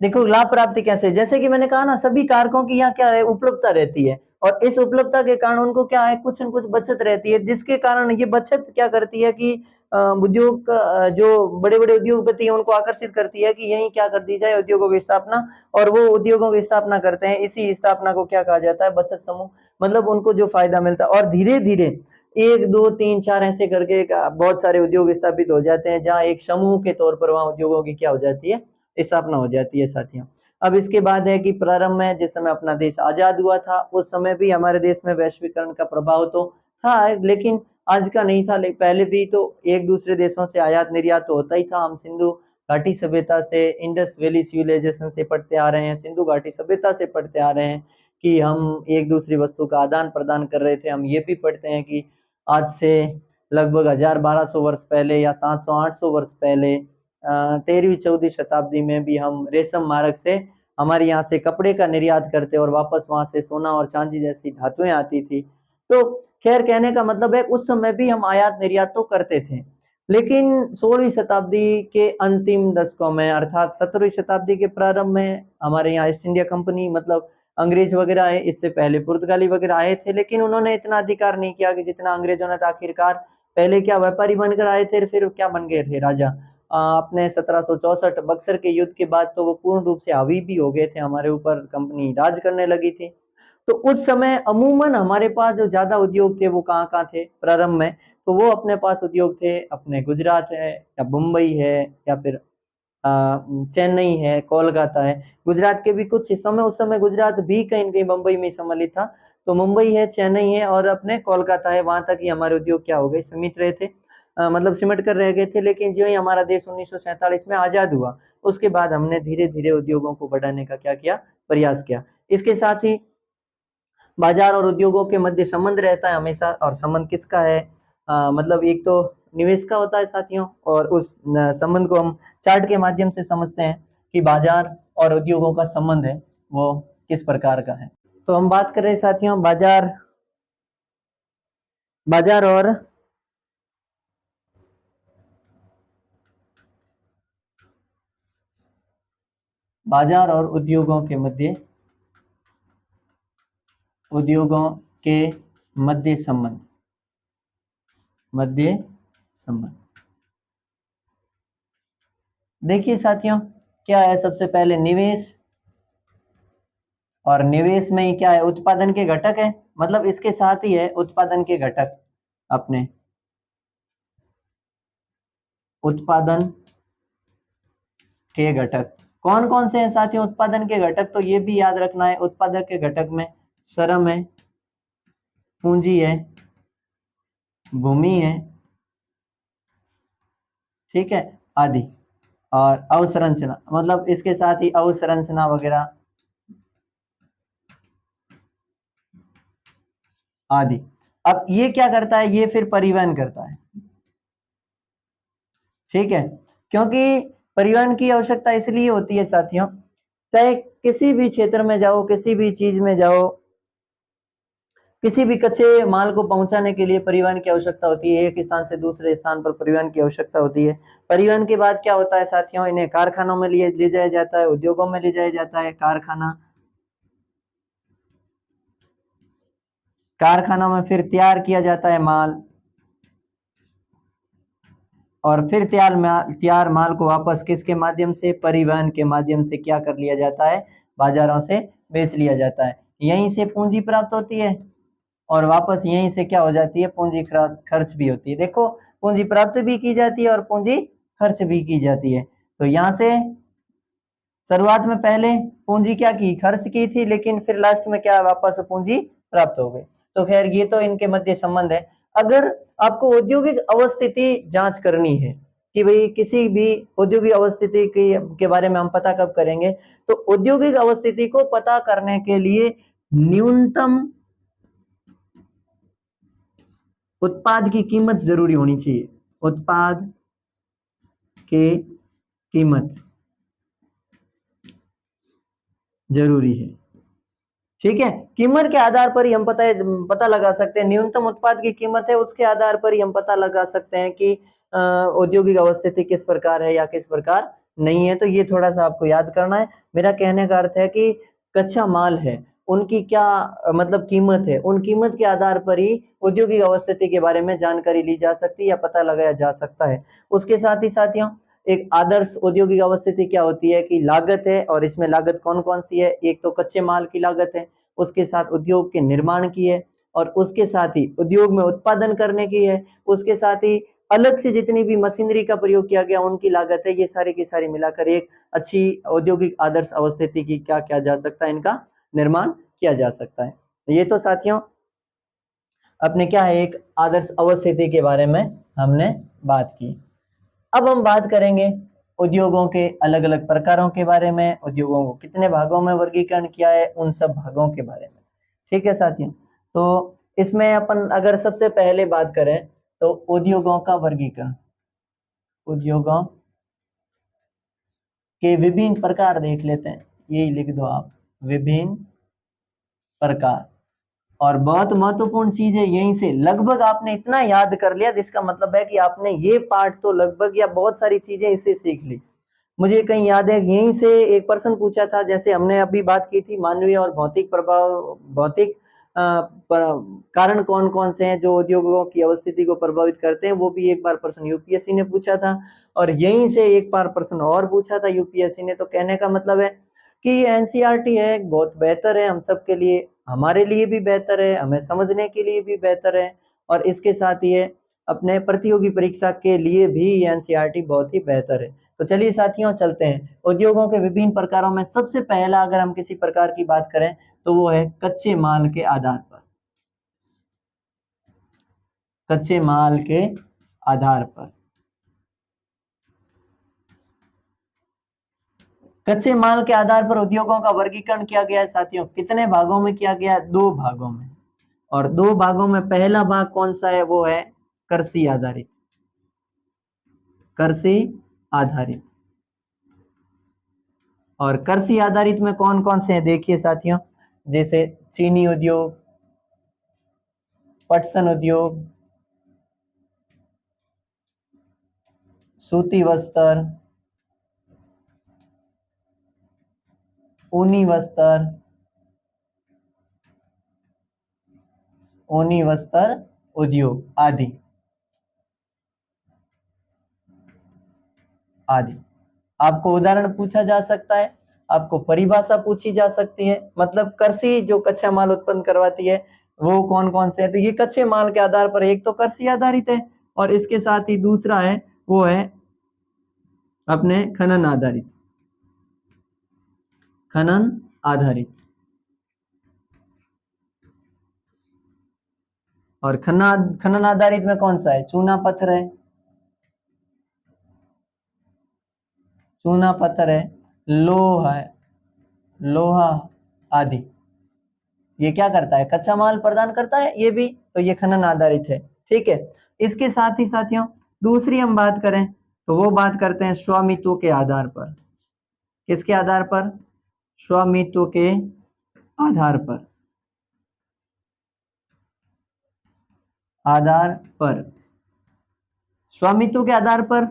देखो लाभ प्राप्ति कैसे, जैसे कि मैंने कहा ना, सभी कारकों की यहाँ क्या है, उपलब्धता रहती है, और इस उपलब्धता के कारण उनको क्या है, कुछ न कुछ बचत रहती है, जिसके कारण ये बचत क्या करती है कि उद्योग जो बड़े बड़े उद्योगपति हैं उनको आकर्षित करती है कि यही क्या कर दी जाए, उद्योगों की स्थापना, और वो उद्योगों की स्थापना करते हैं। इसी स्थापना को क्या कहा जाता है, बचत समूह। मतलब उनको जो फायदा मिलता है, और धीरे धीरे 1 2 3 4 ऐसे करके बहुत सारे उद्योग स्थापित हो जाते हैं, जहाँ एक समूह के तौर पर वहां उद्योगों की क्या हो जाती है, स्थापना हो जाती है साथियों। अब इसके बाद है कि प्रारंभ में जिस समय अपना देश आजाद हुआ था, उस समय भी हमारे देश में वैश्वीकरण का प्रभाव तो था, लेकिन आज का नहीं था। पहले भी तो एक दूसरे देशों से आयात निर्यात तो होता ही था। हम सिंधु घाटी सभ्यता से, इंडस वैली सिविलाइजेशन से पढ़ते आ रहे हैं, सिंधु घाटी सभ्यता से पढ़ते आ रहे हैं कि हम एक दूसरी वस्तु का आदान प्रदान कर रहे थे। हम ये भी पढ़ते हैं कि आज से लगभग 1000-1200 वर्ष पहले या 700-800 वर्ष पहले 13वीं-14वीं शताब्दी में भी हम रेशम मार्ग से हमारे यहाँ से कपड़े का निर्यात करते और वापस वहां से सोना और चांदी जैसी धातुएं आती थी। तो खैर, कहने का मतलब है उस समय भी हम आयात निर्यात तो करते थे, लेकिन 16वीं शताब्दी के अंतिम दशकों में, अर्थात 17वीं शताब्दी के प्रारंभ में, हमारे यहाँ ईस्ट इंडिया कंपनी मतलब अंग्रेज वगैरह आए। इससे पहले पुर्तगाली वगैरह आए थे, लेकिन उन्होंने इतना अधिकार नहीं किया कि जितना अंग्रेजों ने। आखिरकार पहले क्या व्यापारी बनकर आए थे, फिर क्या बन गए थे, राजा। अपने 1764 बक्सर के युद्ध के बाद तो वो पूर्ण रूप से हावी भी हो गए थे हमारे ऊपर, कंपनी राज करने लगी थी। तो उस समय अमूमन हमारे पास जो ज्यादा उद्योग थे वो कहाँ कहाँ थे प्रारंभ में, तो वो अपने पास उद्योग थे अपने गुजरात है, या मुंबई है, या फिर चेन्नई है, कोलकाता है। गुजरात के भी कुछ हिस्सों में, उस समय गुजरात भी कहीं कहीं मुंबई में सम्मिलित था। तो मुंबई है, चेन्नई है, और अपने कोलकाता है, वहां तक ही हमारे उद्योग क्या हो गए, सीमित रहे थे, मतलब सिमट कर रह गए थे। लेकिन जो ही हमारा देश 1947 में आजाद हुआ, उसके बाद हमने धीरे धीरे उद्योगों को बढ़ाने का क्या किया, प्रयास किया। इसके साथ ही बाजार और उद्योगों के मध्य संबंध रहता है हमेशा, और संबंध किसका है, मतलब एक तो निवेश का होता है साथियों, और उस संबंध को हम चार्ट के माध्यम से समझते हैं कि बाजार और उद्योगों का संबंध है वो किस प्रकार का है। तो हम बात कर रहे हैं साथियों बाजार और उद्योगों के मध्य संबंध। देखिए साथियों, क्या है, सबसे पहले निवेश, और निवेश में ही क्या है, उत्पादन के घटक है, मतलब इसके साथ ही है उत्पादन के घटक। अपने उत्पादन के घटक कौन कौन से हैं साथियों, उत्पादन के घटक, तो ये भी याद रखना है। उत्पादक के घटक में श्रम है, पूंजी है, भूमि है, ठीक है, आदि, और अवसंरचना, मतलब इसके साथ ही अवसंरचना वगैरह आदि। अब ये क्या करता है, ये फिर परिवहन करता है, ठीक है, क्योंकि परिवहन की आवश्यकता इसलिए होती है साथियों, चाहे किसी भी क्षेत्र में जाओ, किसी भी चीज में जाओ, किसी भी कच्चे माल को पहुंचाने के लिए परिवहन की आवश्यकता होती है, एक स्थान से दूसरे स्थान पर परिवहन की आवश्यकता होती है। परिवहन के बाद क्या होता है साथियों, इन्हें कारखानों में ले जाया जाता है, उद्योगों में ले जाया जाता है। कारखानों में फिर तैयार किया जाता है माल, और फिर तैयार माल को वापस किसके माध्यम से, परिवहन के माध्यम से क्या कर लिया जाता है, बाजारों से बेच लिया जाता है। यहीं से पूंजी प्राप्त होती है, और वापस यहीं से क्या हो जाती है, पूंजी खर्च भी होती है। देखो, पूंजी प्राप्त भी की जाती है और पूंजी खर्च भी की जाती है। तो यहाँ से शुरुआत में पहले पूंजी क्या की, खर्च की थी, लेकिन फिर लास्ट में क्या, वापस पूंजी प्राप्त हो गई। तो खैर, ये तो इनके मध्य संबंध है। अगर आपको औद्योगिक अवस्थिति जांच करनी है कि भाई किसी भी औद्योगिक अवस्थिति के बारे में हम पता कब करेंगे, तो औद्योगिक अवस्थिति को पता करने के लिए न्यूनतम उत्पाद की कीमत जरूरी होनी चाहिए। उत्पाद के कीमत जरूरी है। ठीक है, कीमत के आधार पर ही हम पता लगा सकते हैं, न्यूनतम उत्पाद की कीमत है उसके आधार पर ही हम पता लगा सकते हैं कि औद्योगिक अवस्थिति किस प्रकार है या किस प्रकार नहीं है। तो ये थोड़ा सा आपको याद करना है। मेरा कहने का अर्थ है कि कच्चा माल है उनकी क्या मतलब कीमत है, उन कीमत के आधार पर ही औद्योगिक अवस्थिति के बारे में जानकारी ली जा सकती है या पता लगाया जा सकता है। उसके साथ ही साथियों एक आदर्श औद्योगिक अवस्थिति क्या होती है कि लागत है, और इसमें लागत कौन कौन सी है, एक तो कच्चे माल की लागत है, उसके साथ उद्योग के निर्माण की है, और उसके साथ ही उद्योग में उत्पादन करने की है, उसके साथ ही अलग से जितनी भी मशीनरी का प्रयोग किया गया उनकी लागत है। ये सारी की सारी मिलाकर एक अच्छी औद्योगिक आदर्श अवस्थिति की क्या किया जा सकता है, इनका निर्माण किया जा सकता है। ये तो साथियों अपने क्या है एक आदर्श अवस्थिति के बारे में हमने बात की। अब हम बात करेंगे उद्योगों के अलग अलग प्रकारों के बारे में, उद्योगों को कितने भागों में वर्गीकरण किया है उन सब भागों के बारे में। ठीक है साथियों, तो इसमें अपन अगर सबसे पहले बात करें तो उद्योगों का वर्गीकरण, उद्योगों के विभिन्न प्रकार देख लेते हैं। यही लिख दो आप, विभिन्न प्रकार। और बहुत महत्वपूर्ण चीज है, यहीं से लगभग आपने इतना याद कर लिया जिसका मतलब है कि आपने ये पार्ट तो लगभग या बहुत सारी चीजें इससे सीख ली। मुझे कहीं याद है यहीं से एक प्रश्न पूछा था, जैसे हमने अभी बात की थी मानवीय और भौतिक प्रभाव, भौतिक कारण कौन कौन से हैं जो उद्योगों की अवस्थिति को प्रभावित करते हैं, वो भी एक बार प्रश्न यूपीएससी ने पूछा था। और यहीं से एक बार प्रश्न और पूछा था यूपीएससी ने। तो कहने का मतलब है कि एनसीईआरटी है बहुत बेहतर है हम सबके लिए, हमारे लिए भी बेहतर है, हमें समझने के लिए भी बेहतर है, और इसके साथ ये अपने प्रतियोगी परीक्षा के लिए भी एनसीईआरटी बहुत ही बेहतर है। तो चलिए साथियों चलते हैं उद्योगों के विभिन्न प्रकारों में। सबसे पहला अगर हम किसी प्रकार की बात करें तो वो है कच्चे माल के आधार पर, कच्चे माल के आधार पर। कच्चे माल के आधार पर उद्योगों का वर्गीकरण किया गया है साथियों। कितने भागों में किया गया है? 2 भागों में। और 2 भागों में पहला भाग कौन सा है? वो है कृषि आधारित, कृषि आधारित। और कृषि आधारित में कौन कौन से हैं देखिए साथियों, जैसे चीनी उद्योग, पटसन उद्योग, सूती वस्त्र, ऊनी वस्त्र, ऊनी वस्त्र उद्योग आदि आदि। आपको उदाहरण पूछा जा सकता है, आपको परिभाषा पूछी जा सकती है, मतलब कृषि जो कच्चा माल उत्पन्न करवाती है वो कौन कौन से है। तो ये कच्चे माल के आधार पर एक तो कृषि आधारित है, और इसके साथ ही दूसरा है वो है अपने खनन आधारित, खनन आधारित। और खनन आधारित में कौन सा है? चूना पत्थर है, चूना पत्थर है, लोहा है, लोहा आदि। ये क्या करता है? कच्चा माल प्रदान करता है ये भी, तो ये खनन आधारित है। ठीक है, इसके साथ ही साथियों दूसरी हम बात करें तो वो बात करते हैं स्वामित्व के आधार पर। किसके आधार पर? स्वामित्व के आधार पर, आधार पर। स्वामित्व के आधार पर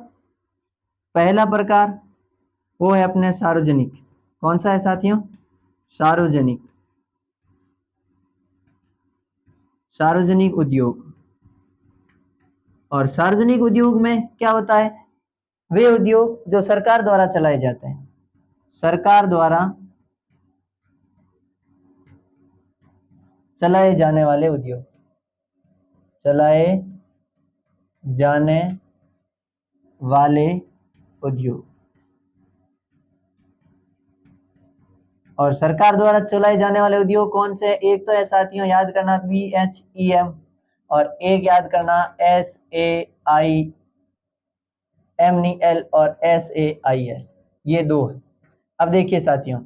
पहला प्रकार वो है अपने सार्वजनिक। कौन सा है साथियों? सार्वजनिक, सार्वजनिक उद्योग। और सार्वजनिक उद्योग में क्या होता है? वे उद्योग जो सरकार द्वारा चलाए जाते हैं, सरकार द्वारा चलाए जाने वाले उद्योग, चलाए जाने वाले उद्योग। और सरकार द्वारा चलाए जाने वाले उद्योग कौन से? एक तो है साथियों याद करना VHEM, और एक याद करना SAIMNEL और SAI है। ये 2 है। अब देखिए साथियों,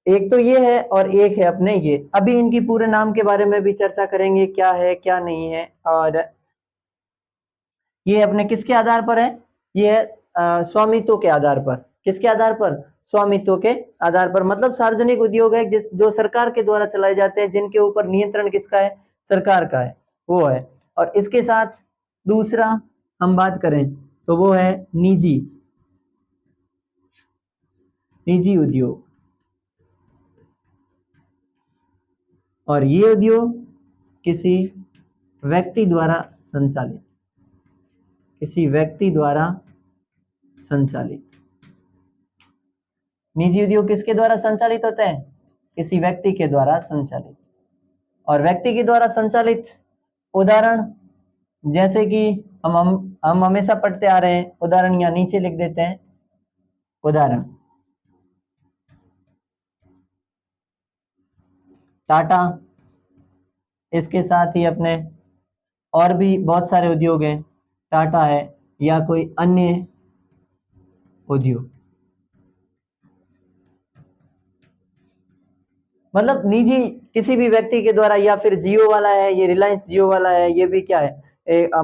एक तो ये है और एक है अपने ये। अभी इनकी पूरे नाम के बारे में भी चर्चा करेंगे, क्या है क्या नहीं है। और ये अपने किसके आधार पर है? ये है स्वामित्व के आधार पर। किसके आधार पर? स्वामित्व के आधार पर। मतलब सार्वजनिक उद्योग है जो सरकार के द्वारा चलाए जाते हैं, जिनके ऊपर नियंत्रण किसका है? सरकार का है, वो है। और इसके साथ दूसरा हम बात करें तो वो है निजी उद्योग। और ये उद्योग किसी व्यक्ति द्वारा संचालित, निजी उद्योग किसके द्वारा संचालित होते हैं? किसी व्यक्ति के द्वारा संचालित। और व्यक्ति के द्वारा संचालित उदाहरण, जैसे कि हम हमेशा पढ़ते आ रहे हैं, उदाहरण यहाँ नीचे लिख देते हैं। उदाहरण टाटा, इसके साथ ही अपने और भी बहुत सारे उद्योग हैं, टाटा है या कोई अन्य उद्योग। मतलब निजी किसी भी व्यक्ति के द्वारा, या फिर जियो वाला है, ये रिलायंस जियो वाला है, ये भी क्या है?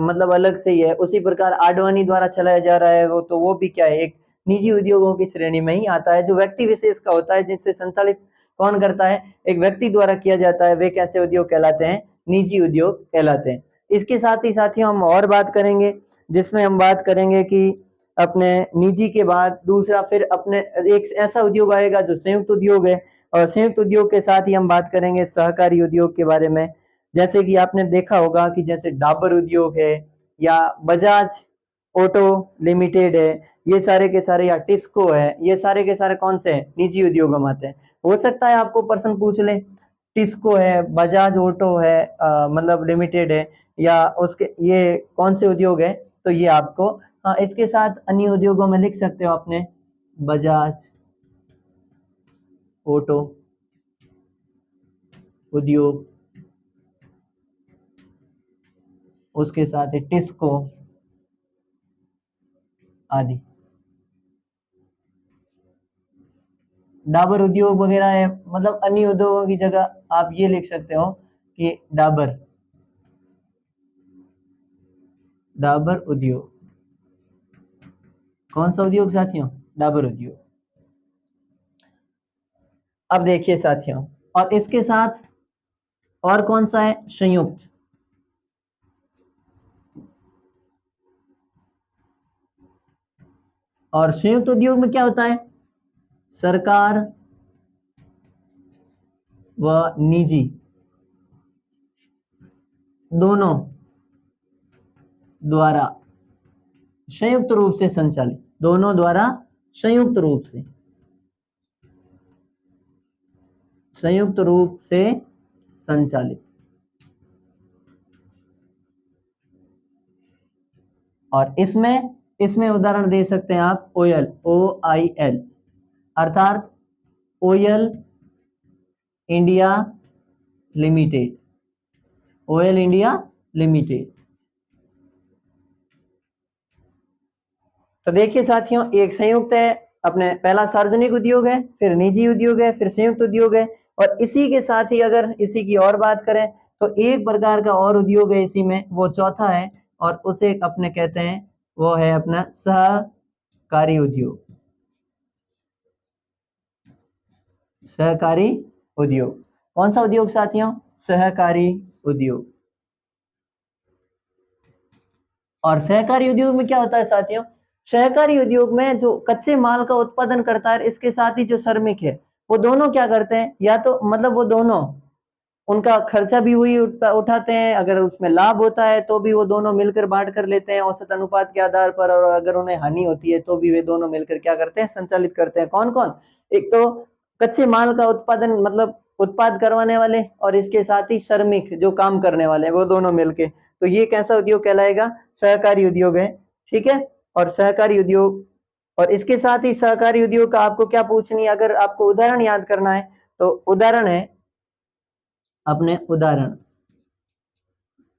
मतलब अलग से ही है। उसी प्रकार आडवाणी द्वारा चलाया जा रहा है वो, तो वो भी क्या है? एक निजी उद्योगों की श्रेणी में ही आता है, जो व्यक्ति विशेष का होता है, जिससे संचालित कौन करता है? एक व्यक्ति द्वारा किया जाता है। वे कैसे उद्योग कहलाते हैं? निजी उद्योग कहलाते हैं। इसके साथ ही साथियों हम और बात करेंगे, जिसमें हम बात करेंगे कि अपने निजी के बाद दूसरा फिर अपने एक ऐसा उद्योग आएगा जो संयुक्त उद्योग है। और संयुक्त उद्योग के साथ ही हम बात करेंगे सहकारी उद्योग के बारे में। जैसे कि आपने देखा होगा कि जैसे डाबर उद्योग है या बजाज ऑटो लिमिटेड है, ये सारे के सारे, या टिस्को है, ये सारे के सारे कौन से हैं? निजी उद्योगों में आते हैं। हो सकता है आपको प्रश्न पूछ ले, टिस्को है, बजाज ऑटो है, मतलब लिमिटेड है, या उसके ये कौन से उद्योग है? तो ये आपको इसके साथ अन्य उद्योगों में लिख सकते हो अपने, बजाज ऑटो उद्योग, उसके साथ ही टिस्को आदि। डाबर उद्योग वगैरह है, मतलब अन्य उद्योगों की जगह आप ये लिख सकते हो कि डाबर उद्योग। कौन सा उद्योग साथियों? डाबर उद्योग। अब देखिए साथियों, और इसके साथ और कौन सा है? संयुक्त। और संयुक्त उद्योग में क्या होता है? सरकार व निजी दोनों द्वारा संयुक्त रूप से संचालित, दोनों द्वारा संयुक्त रूप से संचालित। और इसमें उदाहरण दे सकते हैं आप ओयल, OIL, अर्थात oil India limited, oil India limited. तो देखिए साथियों, एक संयुक्त है, अपने पहला सार्वजनिक उद्योग है, फिर निजी उद्योग है, फिर संयुक्त उद्योग है। और इसी के साथ ही अगर इसी की और बात करें तो एक प्रकार का और उद्योग है इसी में, वो चौथा है, और उसे अपने कहते हैं, वो है अपना सहकारी उद्योग। सहकारी उद्योग कौन सा उद्योग साथियों? सहकारी उद्योग। और सहकारी उद्योग में क्या होता है साथियों? सहकारी उद्योग में जो कच्चे माल का उत्पादन करता है, इसके साथ ही जो श्रमिक है, वो दोनों क्या करते हैं? या तो मतलब वो दोनों, उनका खर्चा भी वही उठाते हैं, अगर उसमें लाभ होता है तो भी वो दोनों मिलकर बांट कर लेते हैं औसत अनुपात के आधार पर, और अगर उन्हें हानि होती है तो भी वे दोनों मिलकर क्या करते हैं? संचालित करते हैं। कौन कौन? एक तो कच्चे माल का उत्पादन, मतलब उत्पाद करवाने वाले, और इसके साथ ही श्रमिक जो काम करने वाले हैं, वो दोनों मिलके। तो ये कैसा उद्योग कहलाएगा? सहकारी उद्योग है। ठीक है। और सहकारी उद्योग, और इसके साथ ही सहकारी उद्योग का आपको क्या पूछनी है, अगर आपको उदाहरण याद करना है तो उदाहरण है अपने, उदाहरण,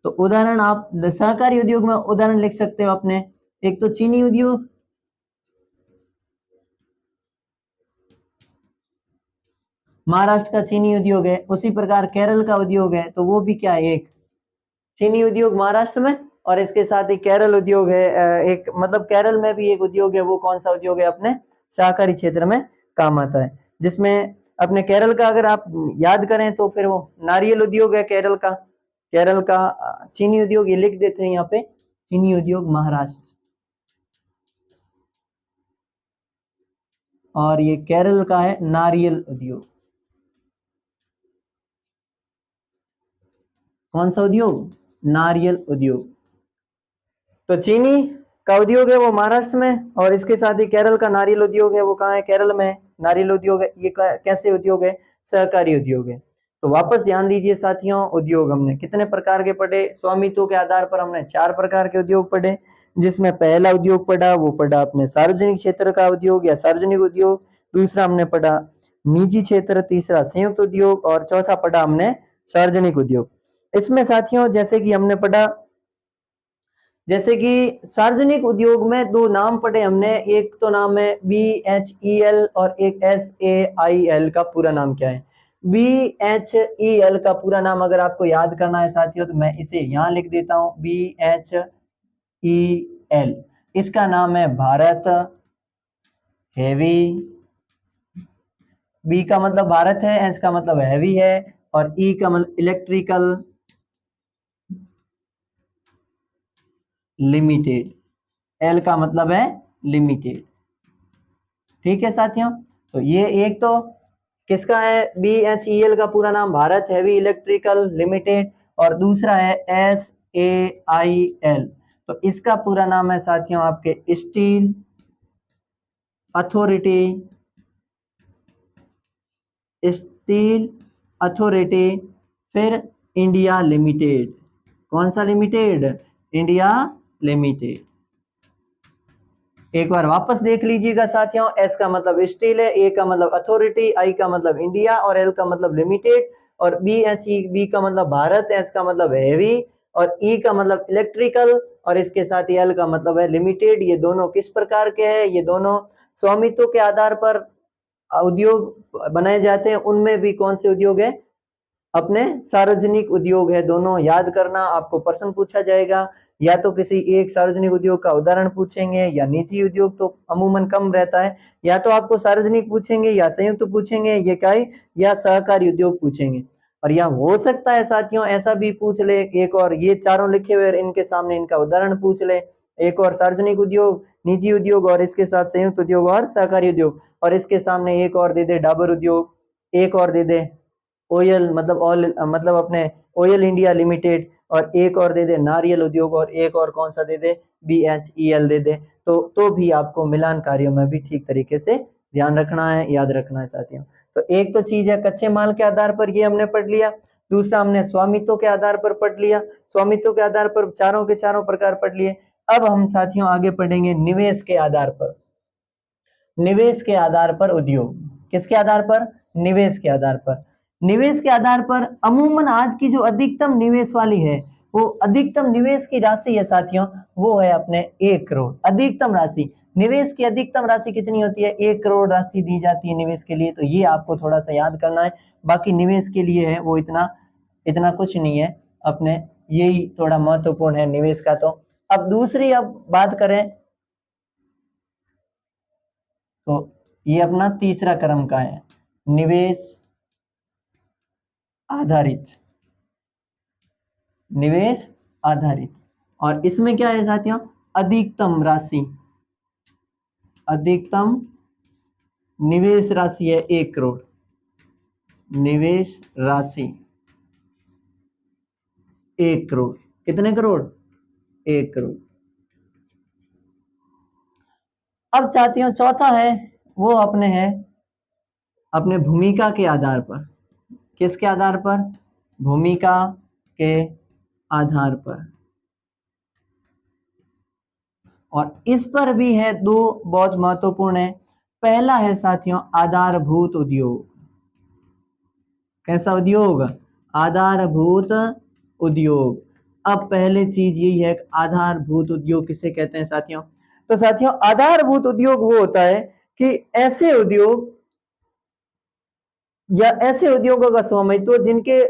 तो उदाहरण आप सहकारी उद्योग में उदाहरण लिख सकते हो अपने, एक तो चीनी उद्योग, महाराष्ट्र का चीनी उद्योग है। उसी प्रकार केरल का उद्योग है, तो वो भी क्या है? एक चीनी उद्योग महाराष्ट्र में, और इसके साथ ही केरल उद्योग है, एक मतलब केरल में भी एक उद्योग है, वो कौन सा उद्योग है, अपने सहकारी क्षेत्र में काम आता है, जिसमें अपने केरल का अगर आप याद करें तो फिर वो नारियल उद्योग है केरल का। केरल का चीनी उद्योग ये लिख देते हैं यहाँ पे, चीनी उद्योग महाराष्ट्र, और ये केरल का है नारियल उद्योग। कौन सा उद्योग? नारियल उद्योग। तो चीनी का उद्योग है वो महाराष्ट्र में, और इसके साथ ही केरल का नारियल उद्योग है वो कहाँ है? केरल में नारियल उद्योग है। ये कैसे उद्योग है? सहकारी उद्योग है। तो वापस ध्यान दीजिए साथियों, उद्योग हमने कितने प्रकार के पढ़े? स्वामित्व के आधार पर हमने 4 प्रकार के उद्योग पढ़े, जिसमें पहला उद्योग पढ़ा वो पढ़ा अपने सार्वजनिक क्षेत्र का उद्योग या सार्वजनिक उद्योग, दूसरा हमने पढ़ा निजी क्षेत्र, तीसरा संयुक्त उद्योग, और चौथा पढ़ा हमने सार्वजनिक उद्योग। इसमें साथियों जैसे कि हमने पढ़ा, जैसे कि सार्वजनिक उद्योग में 2 नाम पढ़े हमने, एक तो नाम है BHEL और एक SAIL का पूरा नाम क्या है? BHEL का पूरा नाम अगर आपको याद करना है साथियों तो मैं इसे यहाँ लिख देता हूँ, BHEL। इसका नाम है भारत हेवी, B का मतलब भारत है, H का मतलब हैवी है, और E का मतलब इलेक्ट्रिकल लिमिटेड, L का मतलब है लिमिटेड। ठीक है साथियों, तो ये एक तो किसका है? BHEL का पूरा नाम भारत हेवी इलेक्ट्रिकल लिमिटेड, और दूसरा है SAIL, तो इसका पूरा नाम है साथियों आपके स्टील अथॉरिटी, स्टील अथॉरिटी, फिर इंडिया लिमिटेड। कौन सा लिमिटेड? India limited. एक बार वापस देख लीजिएगा साथियों, एस का मतलब स्टील है, ए का मतलब अथॉरिटी, आई का मतलब इंडिया, और एल का मतलब लिमिटेड, और बी का मतलब भारत, एस का मतलब हैवी, और ई का मतलब इलेक्ट्रिकल, और इसके साथ ही एल का मतलब है लिमिटेड। ये दोनों किस प्रकार के हैं? ये दोनों स्वामित्व के आधार पर उद्योग बनाए जाते हैं। उनमें भी कौन से उद्योग है? अपने सार्वजनिक उद्योग है दोनों। याद करना, आपको प्रश्न पूछा जाएगा, या तो किसी एक सार्वजनिक उद्योग का उदाहरण पूछेंगे, या निजी उद्योग तो अमूमन कम रहता है, या तो आपको सार्वजनिक पूछेंगे, या संयुक्त पूछेंगे, ये क्या है, या सहकारी उद्योग पूछेंगे। और यहाँ हो सकता है साथियों ऐसा भी पूछ ले एक और, ये चारों लिखे हुए इनके सामने इनका उदाहरण पूछ ले, एक और सार्वजनिक उद्योग, निजी उद्योग, और इसके साथ संयुक्त उद्योग और सहकारी उद्योग, और इसके सामने एक और दे दे डाबर उद्योग, एक और दे दे ओयल मतलब ऑयल मतलब अपने ओयल इंडिया लिमिटेड, और एक और दे दे नारियल उद्योग, और एक और कौन सा दे दे? BHEL दे दे। तो भी आपको मिलान कार्यों में भी ठीक तरीके से ध्यान रखना है, याद रखना है साथियों। तो एक तो चीज है कच्चे माल के आधार पर, ये हमने पढ़ लिया। दूसरा हमने स्वामित्व के आधार पर पढ़ लिया, स्वामित्व के आधार पर चारों के चारों प्रकार पढ़ लिए। अब हम साथियों आगे पढ़ेंगे निवेश के आधार पर। निवेश के आधार पर उद्योग, किसके आधार पर? निवेश के आधार पर। निवेश के आधार पर अमूमन आज की जो अधिकतम निवेश वाली है, वो अधिकतम निवेश की राशि है साथियों, वो है अपने 1 करोड़। अधिकतम राशि, निवेश की अधिकतम राशि कितनी होती है? 1 करोड़ राशि दी जाती है निवेश के लिए। तो ये आपको थोड़ा सा याद करना है। बाकी निवेश के लिए है वो इतना इतना कुछ नहीं है अपने, यही थोड़ा महत्वपूर्ण है निवेश का। तो अब दूसरी अब बात करें तो ये अपना तीसरा क्रम का है, निवेश आधारित। निवेश आधारित, और इसमें क्या है साथियों? अधिकतम राशि, अधिकतम निवेश राशि है 1 करोड़। निवेश राशि 1 करोड़। कितने करोड़? 1 करोड़। अब साथियों चौथा है वो अपने है अपने भूमिका के आधार पर। किसके आधार पर? भूमिका के आधार पर। और इस पर भी है 2 बहुत महत्वपूर्ण है। पहला है साथियों आधारभूत उद्योग। कैसा उद्योग? आधारभूत उद्योग। अब पहले चीज यही है, आधारभूत उद्योग किसे कहते हैं साथियों? तो साथियों आधारभूत उद्योग वो होता है कि ऐसे उद्योग या ऐसे उद्योगों का स्वामित्व जिनके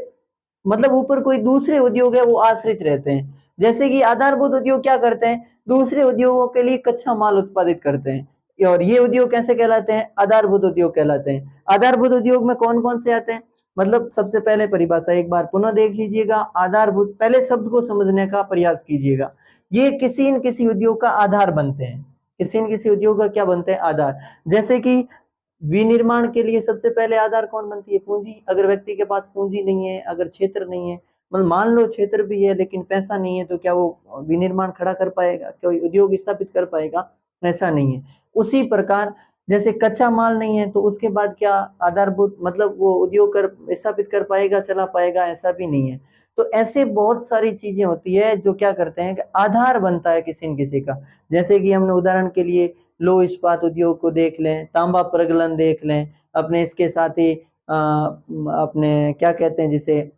मतलब ऊपर कोई दूसरे उद्योग है वो आश्रित रहते हैं। जैसे कि आधारभूत उद्योग क्या करते हैं, दूसरे उद्योगों के लिए कच्चा माल उत्पादित करते हैं, और ये उद्योग कैसे कहलाते हैं, आधारभूत उद्योग कहलाते हैं। आधारभूत उद्योग में कौन कौन से आते हैं, मतलब सबसे पहले परिभाषा एक बार पुनः देख लीजिएगा। आधारभूत, पहले शब्द को समझने का प्रयास कीजिएगा। ये किसी न किसी उद्योग का आधार बनते हैं, किसी न किसी उद्योग का क्या बनते हैं, आधार। जैसे कि विनिर्माण के लिए सबसे पहले आधार कौन बनती है, पूंजी। अगर व्यक्ति के पास पूंजी नहीं है, अगर क्षेत्र नहीं है, मतलब मान लो क्षेत्र भी है लेकिन पैसा नहीं है, तो क्या वो विनिर्माण खड़ा कर पाएगा, कोई उद्योग स्थापित कर पाएगा, ऐसा नहीं है। उसी प्रकार जैसे कच्चा माल नहीं है तो उसके बाद क्या आधारभूत, मतलब वो उद्योग कर स्थापित कर पाएगा, चला पाएगा, ऐसा भी नहीं है। तो ऐसे बहुत सारी चीजें होती है जो क्या करते हैं कि आधार बनता है किसी न किसी का। जैसे कि हमने उदाहरण के लिए लौह इस्पात उद्योग को देख लें, तांबा प्रगलन देख लें, अपने इसके साथ ही अपने क्या कहते हैं जिसे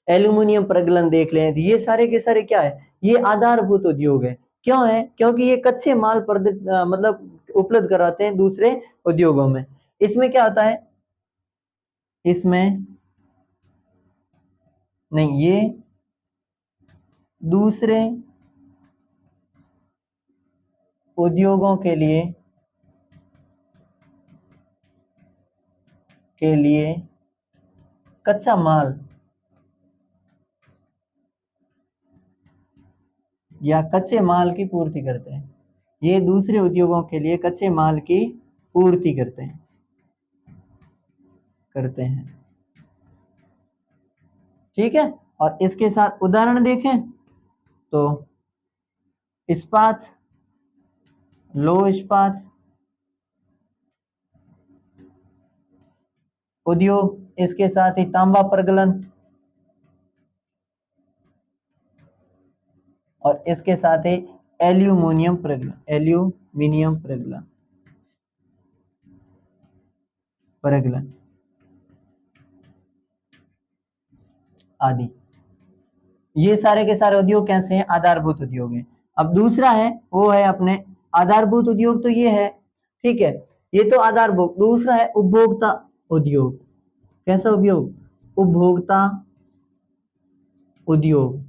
एल्यूमिनियम प्रगलन देख लें, तो ये सारे के सारे क्या है, ये आधारभूत उद्योग है। क्यों है, क्योंकि ये कच्चे माल मतलब उपलब्ध कराते हैं दूसरे उद्योगों में। इसमें क्या आता है, इसमें नहीं, ये दूसरे उद्योगों के लिए कच्चा माल या कच्चे माल की पूर्ति करते हैं। ये दूसरे उद्योगों के लिए कच्चे माल की पूर्ति करते हैं। ठीक है, और इसके साथ उदाहरण देखें तो इस्पात, लौह इस्पात उद्योग, इसके साथ ही तांबा प्रगलन, और इसके साथ ही एल्यूमिनियम प्रगलन आदि। ये सारे के सारे उद्योग कैसे हैं, आधारभूत उद्योग हैं। अब दूसरा है वो है अपने आधारभूत उद्योग, तो ये है, ठीक है, ये तो आधारभूत। दूसरा है उपभोक्ता उद्योग। कैसा उद्योग, उपभोक्ता उद्योग।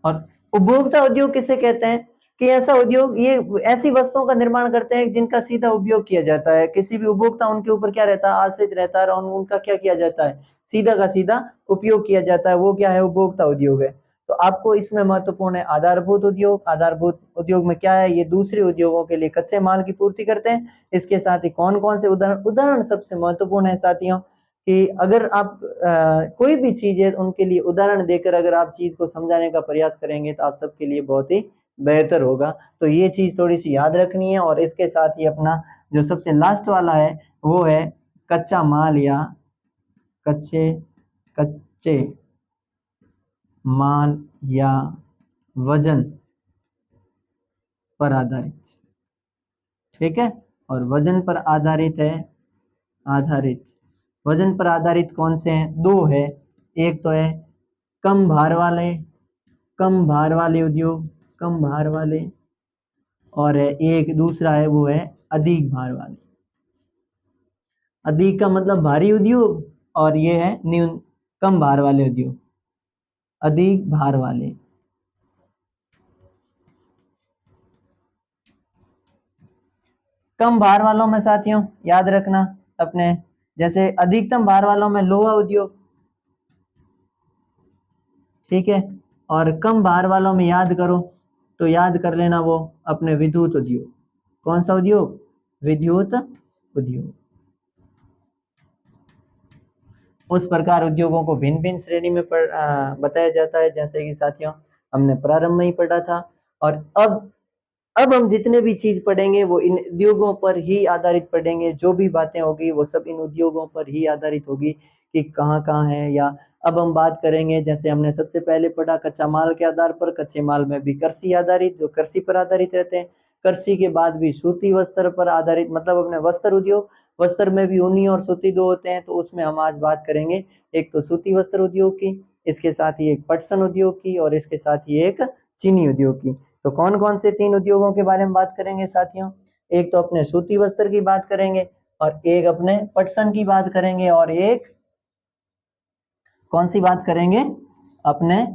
और उपभोक्ता उद्योग किसे कहते हैं, कि ऐसा उद्योग, ये ऐसी वस्तुओं का निर्माण करते हैं जिनका सीधा उपयोग किया जाता है, किसी भी उपभोक्ता उनके ऊपर क्या रहता है, आश्रित रहता है, और उनका क्या किया जाता है, सीधा का सीधा उपयोग किया जाता है, वो क्या है, उपभोक्ता उद्योग है। तो आपको इसमें महत्वपूर्ण है आधारभूत उद्योग। आधारभूत उद्योग में क्या है, ये दूसरे उद्योगों के लिए कच्चे माल की पूर्ति करते हैं। इसके साथ ही कौन कौन से उदाहरण सबसे महत्वपूर्ण है साथियों, कि अगर आप कोई भी चीज है उनके लिए उदाहरण देकर अगर आप चीज को समझाने का प्रयास करेंगे तो आप सबके लिए बहुत ही बेहतर होगा। तो ये चीज थोड़ी सी याद रखनी है। और इसके साथ ही अपना जो सबसे लास्ट वाला है वो है कच्चा माल या कच्चे माल या वजन पर आधारित। ठीक है, और वजन पर आधारित है, वजन पर आधारित कौन से हैं, दो है। एक तो है कम भार वाले उद्योग, कम भार वाले, और एक दूसरा है वो है अधिक भार वाले। अधिक का मतलब भारी उद्योग, और ये है कम भार वाले उद्योग, अधिक भार वाले। कम भार वालों में साथियों याद रखना अपने, जैसे अधिकतम भार वालों में लोहा उद्योग, ठीक है, और कम भार वालों में याद करो तो याद कर लेना वो अपने विद्युत उद्योग। कौन सा उद्योग, विद्युत उद्योग। उस प्रकार उद्योगों को भिन्न भिन्न श्रेणी में बताया जाता है, जैसे कि साथियों हमने प्रारंभ में ही पढ़ा था। और अब हम जितने भी चीज पढ़ेंगे वो इन उद्योगों पर ही आधारित पढ़ेंगे। जो भी बातें होगी वो सब इन उद्योगों पर ही आधारित होगी कि कहाँ कहाँ है। या अब हम बात करेंगे, जैसे हमने सबसे पहले पढ़ा कच्चा माल के आधार पर, कच्चे माल में भी कृषि आधारित, जो कृषि पर आधारित रहते हैं। कृषि के बाद भी सूती वस्त्र पर आधारित, मतलब अपने वस्त्र उद्योग। वस्त्र में भी ऊनी और सूती दो होते हैं, तो उसमें हम आज बात करेंगे एक तो सूती वस्त्र उद्योग की, इसके साथ ही एक पटसन उद्योग की, और इसके साथ ही एक चीनी उद्योग की। तो कौन कौन से तीन उद्योगों के बारे में बात करेंगे साथियों, एक तो अपने सूती वस्त्र की बात करेंगे, और एक अपने पटसन की बात करेंगे, और एक कौन सी बात करेंगे? अपने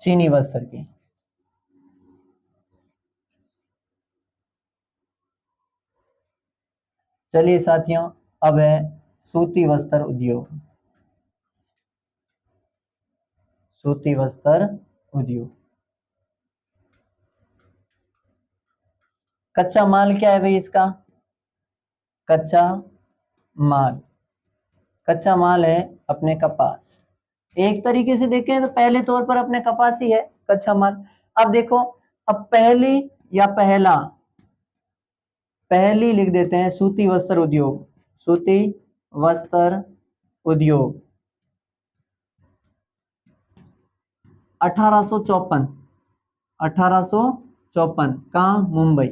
चीनी वस्त्र की। चलिए साथियों, अब है सूती वस्त्र उद्योग। सूती वस्त्र उद्योग। कच्चा माल क्या है भाई इसका? कच्चा माल, कच्चा माल है अपने कपास। एक तरीके से देखें तो पहले तौर पर अपने कपास ही है कच्चा माल। अब देखो, अब पहली या पहला, पहली लिख देते हैं सूती वस्त्र उद्योग। सूती वस्त्र उद्योग 1854, 1854 कहाँ? मुंबई।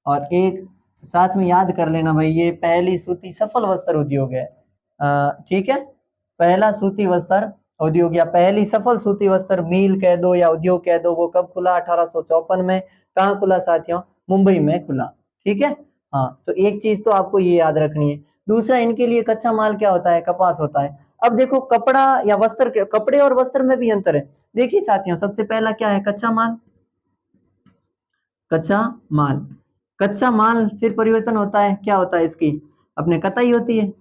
और एक साथ में याद कर लेना भाई, ये पहली सूती सफल वस्त्र उद्योग है। ठीक है, पहला सूती वस्त्र उद्योग या पहली सफल सूती वस्त्र मिल कह दो या उद्योग कह दो, वो कब खुला? 1854 में। कहाँ खुला साथियों? मुंबई में खुला। ठीक है। हाँ, तो एक चीज तो आपको ये याद रखनी है। दूसरा, इनके लिए कच्चा माल क्या होता है? कपास होता है। अब देखो, कपड़ा या वस्त्र के, कपड़े और वस्त्र में भी अंतर है। देखिए साथियों, सबसे पहला क्या है? कच्चा माल। कच्चा माल, कच्चा माल फिर परिवर्तन होता है, क्या होता है इसकी? अपने कताई होती है।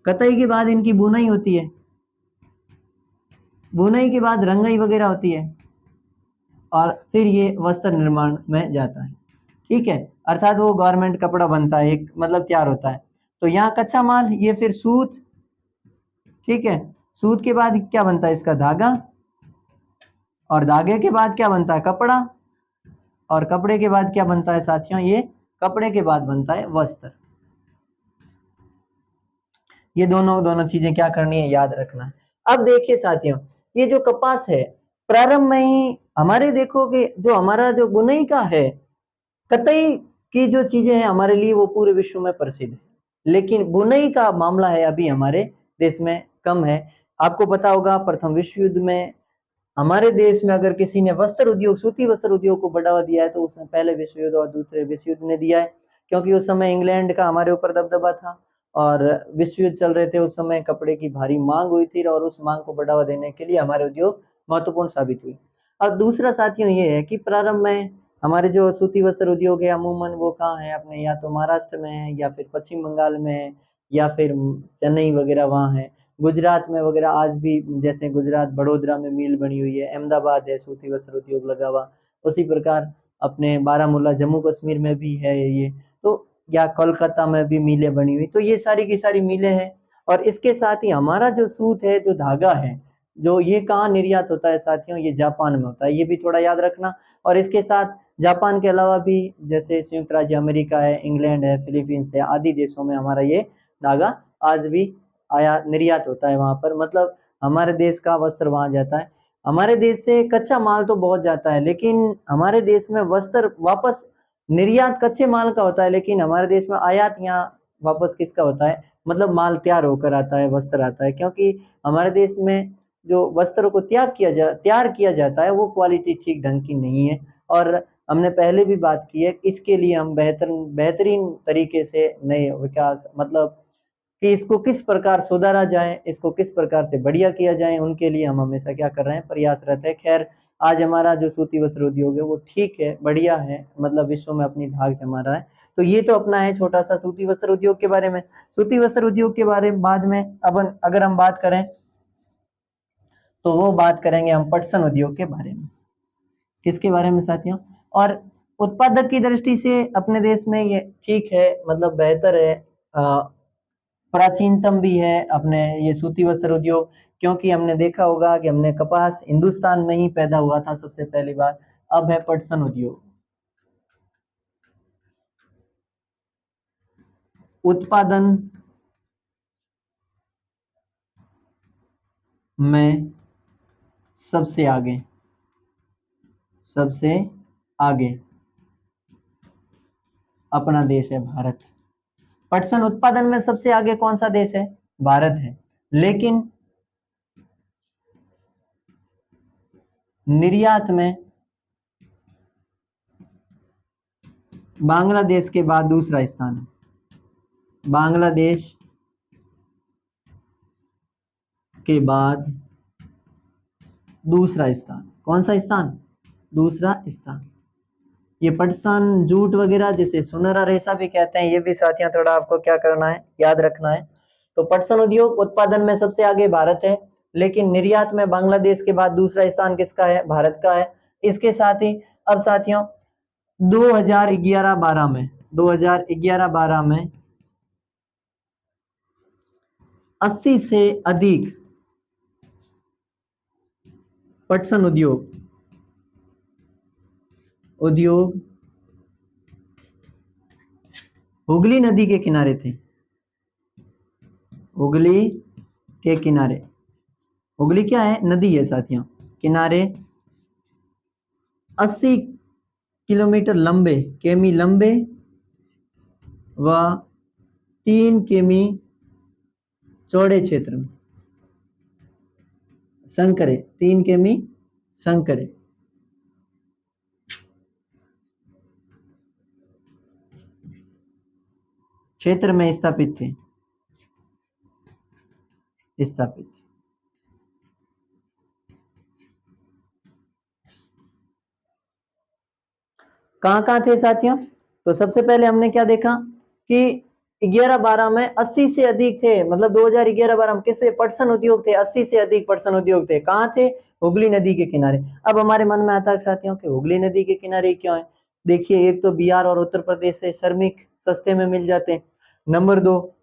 कताई के बाद इनकी बुनाई होती है। बुनाई के बाद रंगाई वगैरह होती है, और फिर ये वस्त्र निर्माण में जाता है। ठीक है, अर्थात वो गारमेंट कपड़ा बनता है, एक मतलब तैयार होता है। तो यहाँ कच्चा माल, ये फिर सूत। ठीक है, सूत के बाद क्या बनता है? इसका धागा। और धागे के बाद क्या बनता है? कपड़ा। और कपड़े के बाद क्या बनता है साथियों? ये कपड़े के बाद बनता है वस्त्र। ये दोनों दोनों चीजें क्या करनी है? याद रखना है। अब देखिए साथियों, ये जो कपास है, प्रारंभ में ही हमारे देखो कि जो हमारा जो बुनाई का है, कतई की जो चीजें हैं हमारे लिए, वो पूरे विश्व में प्रसिद्ध है। लेकिन बुनाई का मामला है अभी हमारे देश में कम है। आपको पता होगा, प्रथम विश्व युद्ध में हमारे देश में अगर किसी ने वस्त्र उद्योग, सूती वस्त्र उद्योग को बढ़ावा दिया है, तो उसने पहले विश्व युद्ध और दूसरे विश्व युद्ध ने दिया है। क्योंकि उस समय इंग्लैंड का हमारे ऊपर दबदबा था, और विश्व युद्ध चल रहे थे उस समय, कपड़े की भारी मांग हुई थी, और उस मांग को बढ़ावा देने के लिए हमारे उद्योग महत्वपूर्ण साबित हुए। और दूसरा साथियों ये है कि प्रारंभ में हमारे जो सूती वस्त्र उद्योग है, अमूमन वो कहाँ है? अपने या तो महाराष्ट्र में है, या फिर पश्चिम बंगाल में है, या फिर चेन्नई वगैरह वहाँ है। गुजरात में वगैरह आज भी, जैसे गुजरात बड़ोदरा में मिल बनी हुई है, अहमदाबाद है सूती वस्त्र उद्योग लगा हुआ। उसी प्रकार अपने बारामूला जम्मू कश्मीर में भी है ये, तो या कोलकाता में भी मिलें बनी हुई। तो ये सारी की सारी मिलें हैं। और इसके साथ ही हमारा जो सूत है, जो धागा है, जो ये कहाँ निर्यात होता है साथियों? ये जापान में होता है। ये भी थोड़ा याद रखना। और इसके साथ जापान के अलावा भी, जैसे संयुक्त राज्य अमेरिका है, इंग्लैंड है, फिलीपींस है, आदि देशों में हमारा ये धागा आज भी आया निर्यात होता है वहां पर। मतलब हमारे देश का वस्त्र वहां जाता है। हमारे देश से कच्चा माल तो बहुत जाता है, लेकिन हमारे देश में वस्त्र वापस निर्यात कच्चे माल का होता है, लेकिन हमारे देश में आयात यहाँ वापस किसका होता है? मतलब माल तैयार होकर आता है, वस्त्र आता है। क्योंकि हमारे देश में जो वस्त्रों को तैयार किया जाता है, वो क्वालिटी ठीक ढंग की नहीं है। और हमने पहले भी बात की है, इसके लिए हम बेहतरीन तरीके से नए विकास, मतलब कि इसको किस प्रकार सुधारा जाए, इसको किस प्रकार से बढ़िया किया जाए, उनके लिए हम हमेशा क्या कर रहे हैं? प्रयासरत है। खैर, आज हमारा जो सूती वस्त्र उद्योग है वो ठीक है, बढ़िया है, मतलब विश्व में अपनी धाक जमा रहा है। तो ये तो अपना है छोटा सा सूती वस्त्र उद्योग के बारे में। सूती वस्त्र उद्योग के बारे में बाद में, अब अगर हम बात करें तो वो बात करेंगे हम पटसन उद्योग के बारे में। किसके बारे में साथियों? और उत्पादक की दृष्टि से अपने देश में ये ठीक है, मतलब बेहतर है, प्राचीनतम भी है अपने ये सूती वस्त्र उद्योग। क्योंकि हमने देखा होगा कि हमने कपास हिंदुस्तान में ही पैदा हुआ था सबसे पहली बार। अब है पटसन उद्योग। उत्पादन में सबसे आगे, सबसे आगे अपना देश है भारत। पटसन उत्पादन में सबसे आगे कौन सा देश है? भारत है। लेकिन निर्यात में बांग्लादेश के बाद दूसरा स्थान है। बांग्लादेश के बाद दूसरा स्थान, कौन सा स्थान? दूसरा स्थान। ये पटसन, जूट वगैरह जिसे सुनहरा रेशा भी कहते हैं, ये भी साथियों थोड़ा आपको क्या करना है, याद रखना है। तो पटसन उद्योग उत्पादन में सबसे आगे भारत है, लेकिन निर्यात में बांग्लादेश के बाद दूसरा स्थान किसका है? भारत का है। इसके साथ ही अब साथियों 2011-12 में 2011-12 में 80 से अधिक पटसन उद्योग हुगली नदी के किनारे थे। हुगली के किनारे, हुगली क्या है? नदी है साथियों। किनारे 80 किलोमीटर लंबे, किमी लंबे व 3 किमी चौड़े क्षेत्र में संकरे, 3 किमी संकरे क्षेत्र में स्थापित थे। कहाँ थे साथियों? तो सबसे पहले हमने क्या देखा कि 11-12 में 80 से अधिक थे, मतलब 2011-12 में किससे? पटसन उद्योग थे, 80 से अधिक पटसन उद्योग थे। कहाँ थे? हुगली नदी के किनारे। अब हमारे मन में आता है साथियों कि हुगली नदी के किनारे क्यों है? देखिए, एक तो बिहार और उत्तर प्रदेश से श्रमिक सस्ते में मिल जाते हैं। नंबर 2,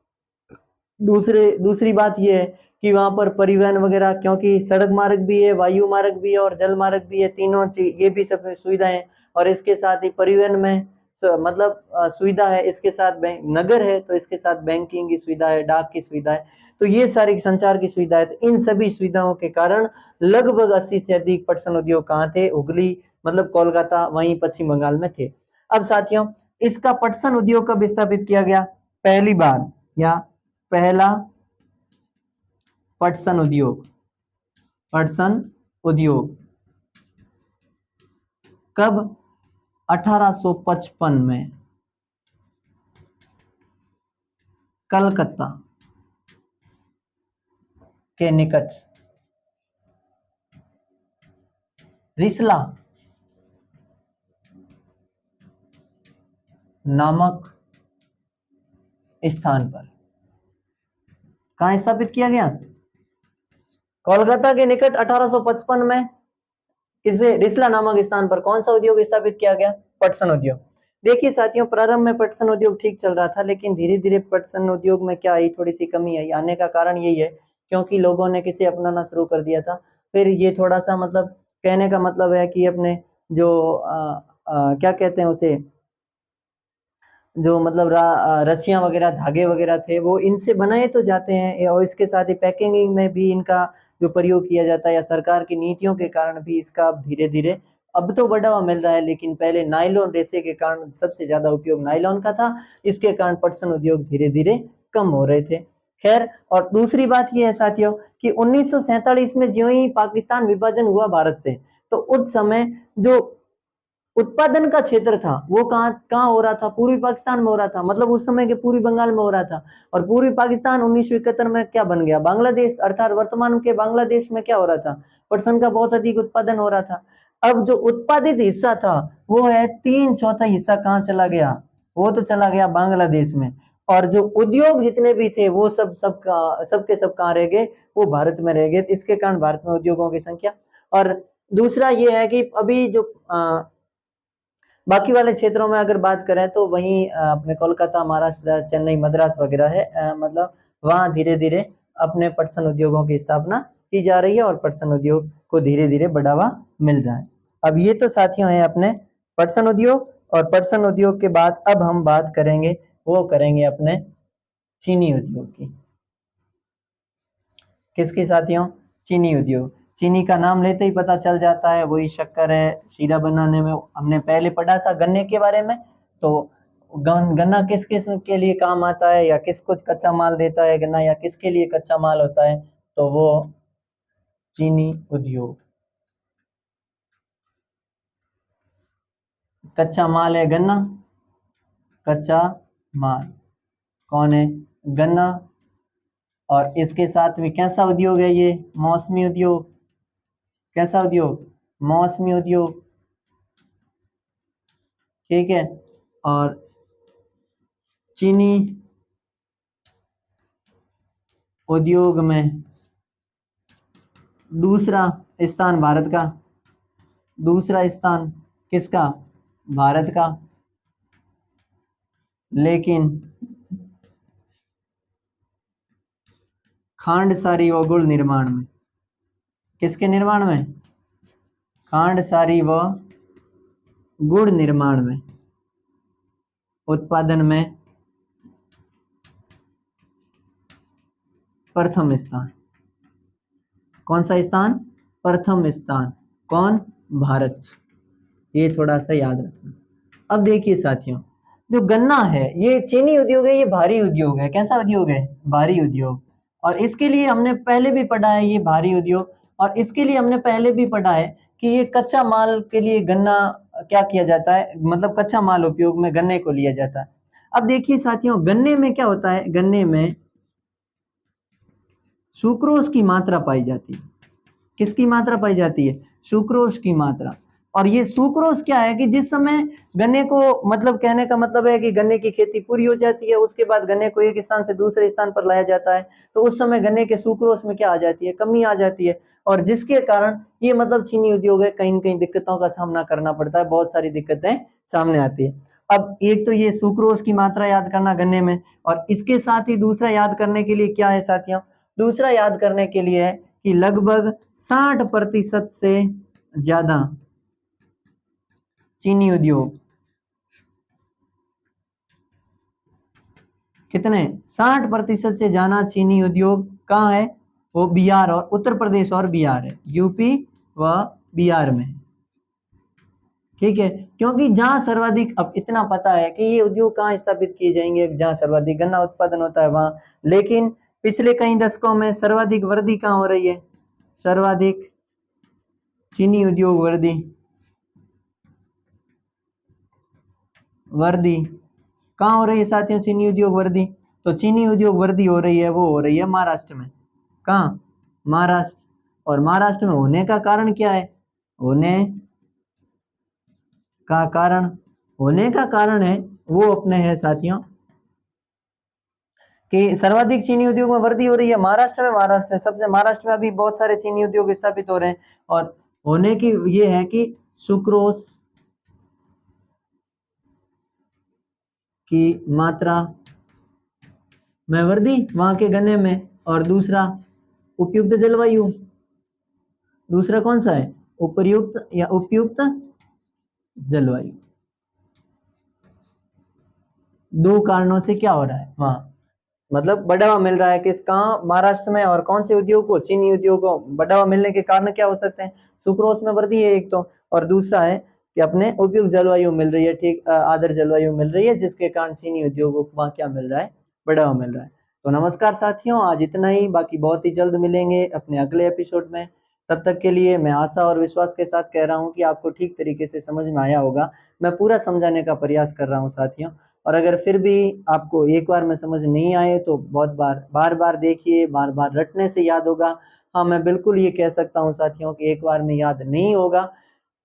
दूसरी बात यह है कि वहां पर परिवहन वगैरह, क्योंकि सड़क मार्ग भी है, वायु मार्ग भी है और जल मार्ग भी है, तीनों ये भी सब सुविधाएं। और इसके साथ ही परिवहन में मतलब सुविधा है, इसके साथ नगर है तो इसके साथ बैंकिंग की सुविधा है, डाक की सुविधा है, तो ये सारी संचार की सुविधा है। तो इन सभी सुविधाओं के कारण लगभग 80 से अधिक पटसन उद्योग कहाँ थे? हुगली, मतलब कोलकाता, वहीं पश्चिम बंगाल में थे। अब साथियों, इसका पटसन उद्योग कब स्थापित किया गया? पहली बार या पहला पटसन उद्योग कब? 1855 में कलकत्ता के निकट रिसला नामक स्थान पर। कहां स्थापित किया गया? कोलकाता के निकट 1855 में किसे? रिसला नामक स्थान पर। कौन सा उद्योग स्थापित किया गया? पटसन उद्योग। देखिए साथियों, प्रारंभ में पटसन उद्योग ठीक चल रहा था, लेकिन धीरे धीरे पटसन उद्योग में क्या आई? थोड़ी सी कमी आई। आने का कारण यही है क्योंकि लोगों ने किसे अपनाना शुरू कर दिया था। फिर ये थोड़ा सा, मतलब कहने का मतलब है कि अपने जो क्या कहते हैं उसे, जो मतलब रस्सियां वगैरह, धागे वगैरह थे, वो इनसे बनाए तो जाते हैं, और इसके साथ ही पैकिंग में भी इनका जो प्रयोग किया जाता है, या सरकार की नीतियों के कारण भी इसका धीरे धीरे अब तो बढ़ावा मिल रहा है, लेकिन पहले नायलॉन रेशे के कारण सबसे ज्यादा उपयोग नायलॉन का था, इसके कारण पटसन उद्योग धीरे धीरे कम हो रहे थे। खैर, और दूसरी बात यह है साथियों कि 1947 में ज्यों ही पाकिस्तान विभाजन हुआ भारत से, तो उस समय जो उत्पादन का क्षेत्र था वो कहाँ कहाँ हो रहा था? पूर्वी पाकिस्तान में हो रहा था, मतलब उस समय के पूर्वी बंगाल में हो रहा था। और पूर्वी पाकिस्तान 1971 में क्या बन गया? बांग्लादेश, अर्थात वर्तमान के बांग्लादेश में क्या हो रहा था? पटसन का बहुत अधिक उत्पादन हो रहा था। अब जो उत्पादित हिस्सा था वो है 3/4 हिस्सा कहाँ चला गया? वो तो चला गया बांग्लादेश में। और जो उद्योग जितने भी थे वो सबके सब कहाँ रह गए? वो भारत में रह गए। इसके कारण भारत में उद्योगों की संख्या। और दूसरा ये है कि अभी जो बाकी वाले क्षेत्रों में अगर बात करें तो वहीं अपने कोलकाता, महाराष्ट्र, चेन्नई, मद्रास वगैरह है, मतलब वहां धीरे धीरे अपने पटसन उद्योगों की स्थापना की जा रही है और पटसन उद्योग को धीरे धीरे बढ़ावा मिल रहा है। अब ये तो साथियों है अपने पटसन उद्योग, और पटसन उद्योग के बाद अब हम बात करेंगे, वो करेंगे अपने चीनी उद्योग की। किसकी साथियों? चीनी उद्योग। चीनी का नाम लेते ही पता चल जाता है, वही शक्कर है, शीरा बनाने में। हमने पहले पढ़ा था गन्ने के बारे में, तो गन्ना किस किस के लिए काम आता है, या किस कुछ कच्चा माल देता है गन्ना, या किसके लिए कच्चा माल होता है? तो वो चीनी उद्योग। कच्चा माल है गन्ना, कच्चा माल कौन है? गन्ना। और इसके साथ में कैसा उद्योग है ये? मौसमी उद्योग। कैसा उद्योग? मौसमी उद्योग। ठीक है। और चीनी उद्योग में दूसरा स्थान भारत का। दूसरा स्थान किसका? भारत का। लेकिन खांडसारी व गुड़ निर्माण में, किसके निर्माण में? खांडसारी व गुड़ निर्माण में, उत्पादन में प्रथम स्थान। कौन सा स्थान? प्रथम स्थान। कौन? भारत। ये थोड़ा सा याद रखना। अब देखिए साथियों, जो गन्ना है ये चीनी उद्योग है, ये भारी उद्योग है। कैसा उद्योग है? भारी उद्योग। और इसके लिए हमने पहले भी पढ़ा है ये भारी उद्योग, और इसके लिए हमने पहले भी पढ़ा है कि ये कच्चा माल के लिए गन्ना क्या किया जाता है, मतलब कच्चा माल उपयोग में गन्ने को लिया जाता है। अब देखिए साथियों, गन्ने में क्या होता है? गन्ने में सुक्रोज की मात्रा पाई जाती है। किसकी मात्रा पाई जाती है? सुक्रोज की मात्रा। और ये सुक्रोज क्या है कि जिस समय गन्ने को, मतलब कहने का मतलब है कि गन्ने की खेती पूरी हो जाती है, उसके बाद गन्ने को एक स्थान से दूसरे स्थान पर लाया जाता है, तो उस समय गन्ने के सुक्रोज में क्या आ जाती है? कमी आ जाती है। और जिसके कारण ये मतलब चीनी उद्योग है कहीं न कहीं दिक्कतों का सामना करना पड़ता है, बहुत सारी दिक्कतें सामने आती है। अब एक तो ये सुक्रोज की मात्रा याद करना गन्ने में, और इसके साथ ही दूसरा याद करने के लिए क्या है साथियों? दूसरा याद करने के लिए है कि लगभग 60% से ज्यादा चीनी उद्योग, कितने? 60% से ज्यादा चीनी उद्योग कहाँ है? वो बिहार और उत्तर प्रदेश और बिहार है, यूपी व बिहार में। ठीक है, क्योंकि जहां सर्वाधिक, अब इतना पता है कि ये उद्योग कहाँ स्थापित किए जाएंगे, जहां सर्वाधिक गन्ना उत्पादन होता है वहां। लेकिन पिछले कई दशकों में सर्वाधिक वृद्धि कहाँ हो रही है? सर्वाधिक चीनी उद्योग वृद्धि कहाँ हो रही है साथियों? चीनी उद्योग वृद्धि, तो चीनी उद्योग वृद्धि हो रही है, वो हो रही है महाराष्ट्र में। कहाँ? महाराष्ट्र। और महाराष्ट्र में होने का कारण क्या है? होने का कारण है वो अपने है साथियों कि सर्वाधिक चीनी उद्योग में वृद्धि हो रही है महाराष्ट्र में। महाराष्ट्र में अभी बहुत सारे चीनी उद्योग स्थापित हो रहे हैं, और होने की ये है कि सुक्रोज की मात्रा में वृद्धि वहां के गन्ने में, और दूसरा उपयुक्त जलवायु। दूसरा कौन सा है? उपयुक्त या उपयुक्त जलवायु। दो कारणों से क्या हो रहा है वहां, मतलब बढ़ावा मिल रहा है किस, कहाँ? महाराष्ट्र में। और कौन से उद्योग को? चीनी उद्योग को। बढ़ावा मिलने के कारण क्या हो सकते हैं? सुक्रोज में वृद्धि है एक तो, और दूसरा है कि अपने उपयुक्त जलवायु मिल रही है, ठीक आदर्श जलवायु मिल रही है, जिसके कारण चीनी उद्योगों को वहां क्या मिल रहा है? बढ़ावा मिल रहा है। तो नमस्कार साथियों, आज इतना ही, बाकी बहुत ही जल्द मिलेंगे अपने अगले एपिसोड में। तब तक के लिए मैं आशा और विश्वास के साथ कह रहा हूँ कि आपको ठीक तरीके से समझ में आया होगा। मैं पूरा समझाने का प्रयास कर रहा हूँ साथियों, और अगर फिर भी आपको एक बार में समझ नहीं आए तो बहुत बार बार देखिए, बार बार रटने से याद होगा। हाँ, मैं बिल्कुल ये कह सकता हूँ साथियों कि एक बार में याद नहीं होगा,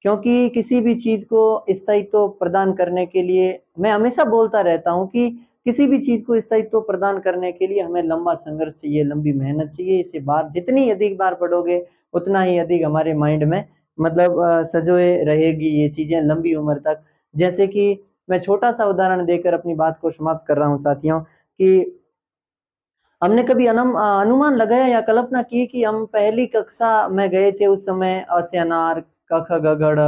क्योंकि किसी भी चीज को स्थायित्व प्रदान करने के लिए, मैं हमेशा बोलता रहता हूँ कि किसी भी चीज को स्थायित्व प्रदान करने के लिए हमें लंबा संघर्ष चाहिए, लंबी मेहनत चाहिए। इसे बार जितनी अधिक बार पढ़ोगे उतना ही अधिक हमारे माइंड में, मतलब सजोए रहेगी ये चीजें लंबी उम्र तक। जैसे कि मैं छोटा सा उदाहरण देकर अपनी बात को समाप्त कर रहा हूँ साथियों, कि हमने कभी अनुमान लगाया या कल्पना की कि हम पहली कक्षा में गए थे, उस समय अ से अनार, क ख ग घ ड़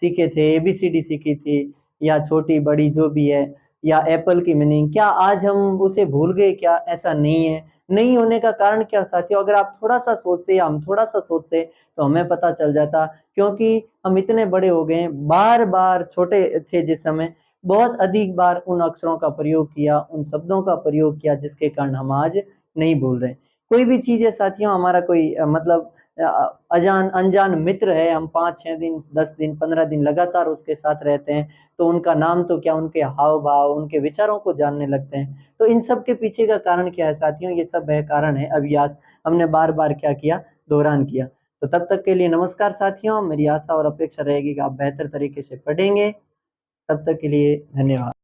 सीखे थे, ABCD सीखी थी, या छोटी बड़ी जो भी है, या एप्पल की मीनिंग, क्या आज हम उसे भूल गए क्या? ऐसा नहीं है। नहीं होने का कारण क्या साथियों? अगर आप थोड़ा सा सोचते या हम थोड़ा सा सोचते तो हमें पता चल जाता, क्योंकि हम इतने बड़े हो गए, बार बार छोटे थे जिस समय बहुत अधिक बार उन अक्षरों का प्रयोग किया, उन शब्दों का प्रयोग किया, जिसके कारण हम आज नहीं भूल रहे। कोई भी चीज है साथियों, हमारा कोई मतलब अनजान मित्र है, हम 5-6 दिन, 10 दिन, 15 दिन लगातार उसके साथ रहते हैं, तो उनका नाम तो क्या, उनके हाव-भाव, उनके विचारों को जानने लगते हैं। तो इन सब के पीछे का कारण क्या है साथियों? ये सब है कारण है अभ्यास। हमने बार-बार क्या किया? दोहरान किया। तो तब तक के लिए नमस्कार साथियों, मेरी आशा और अपेक्षा रहेगी कि आप बेहतर तरीके से पढ़ेंगे। तब तक के लिए धन्यवाद।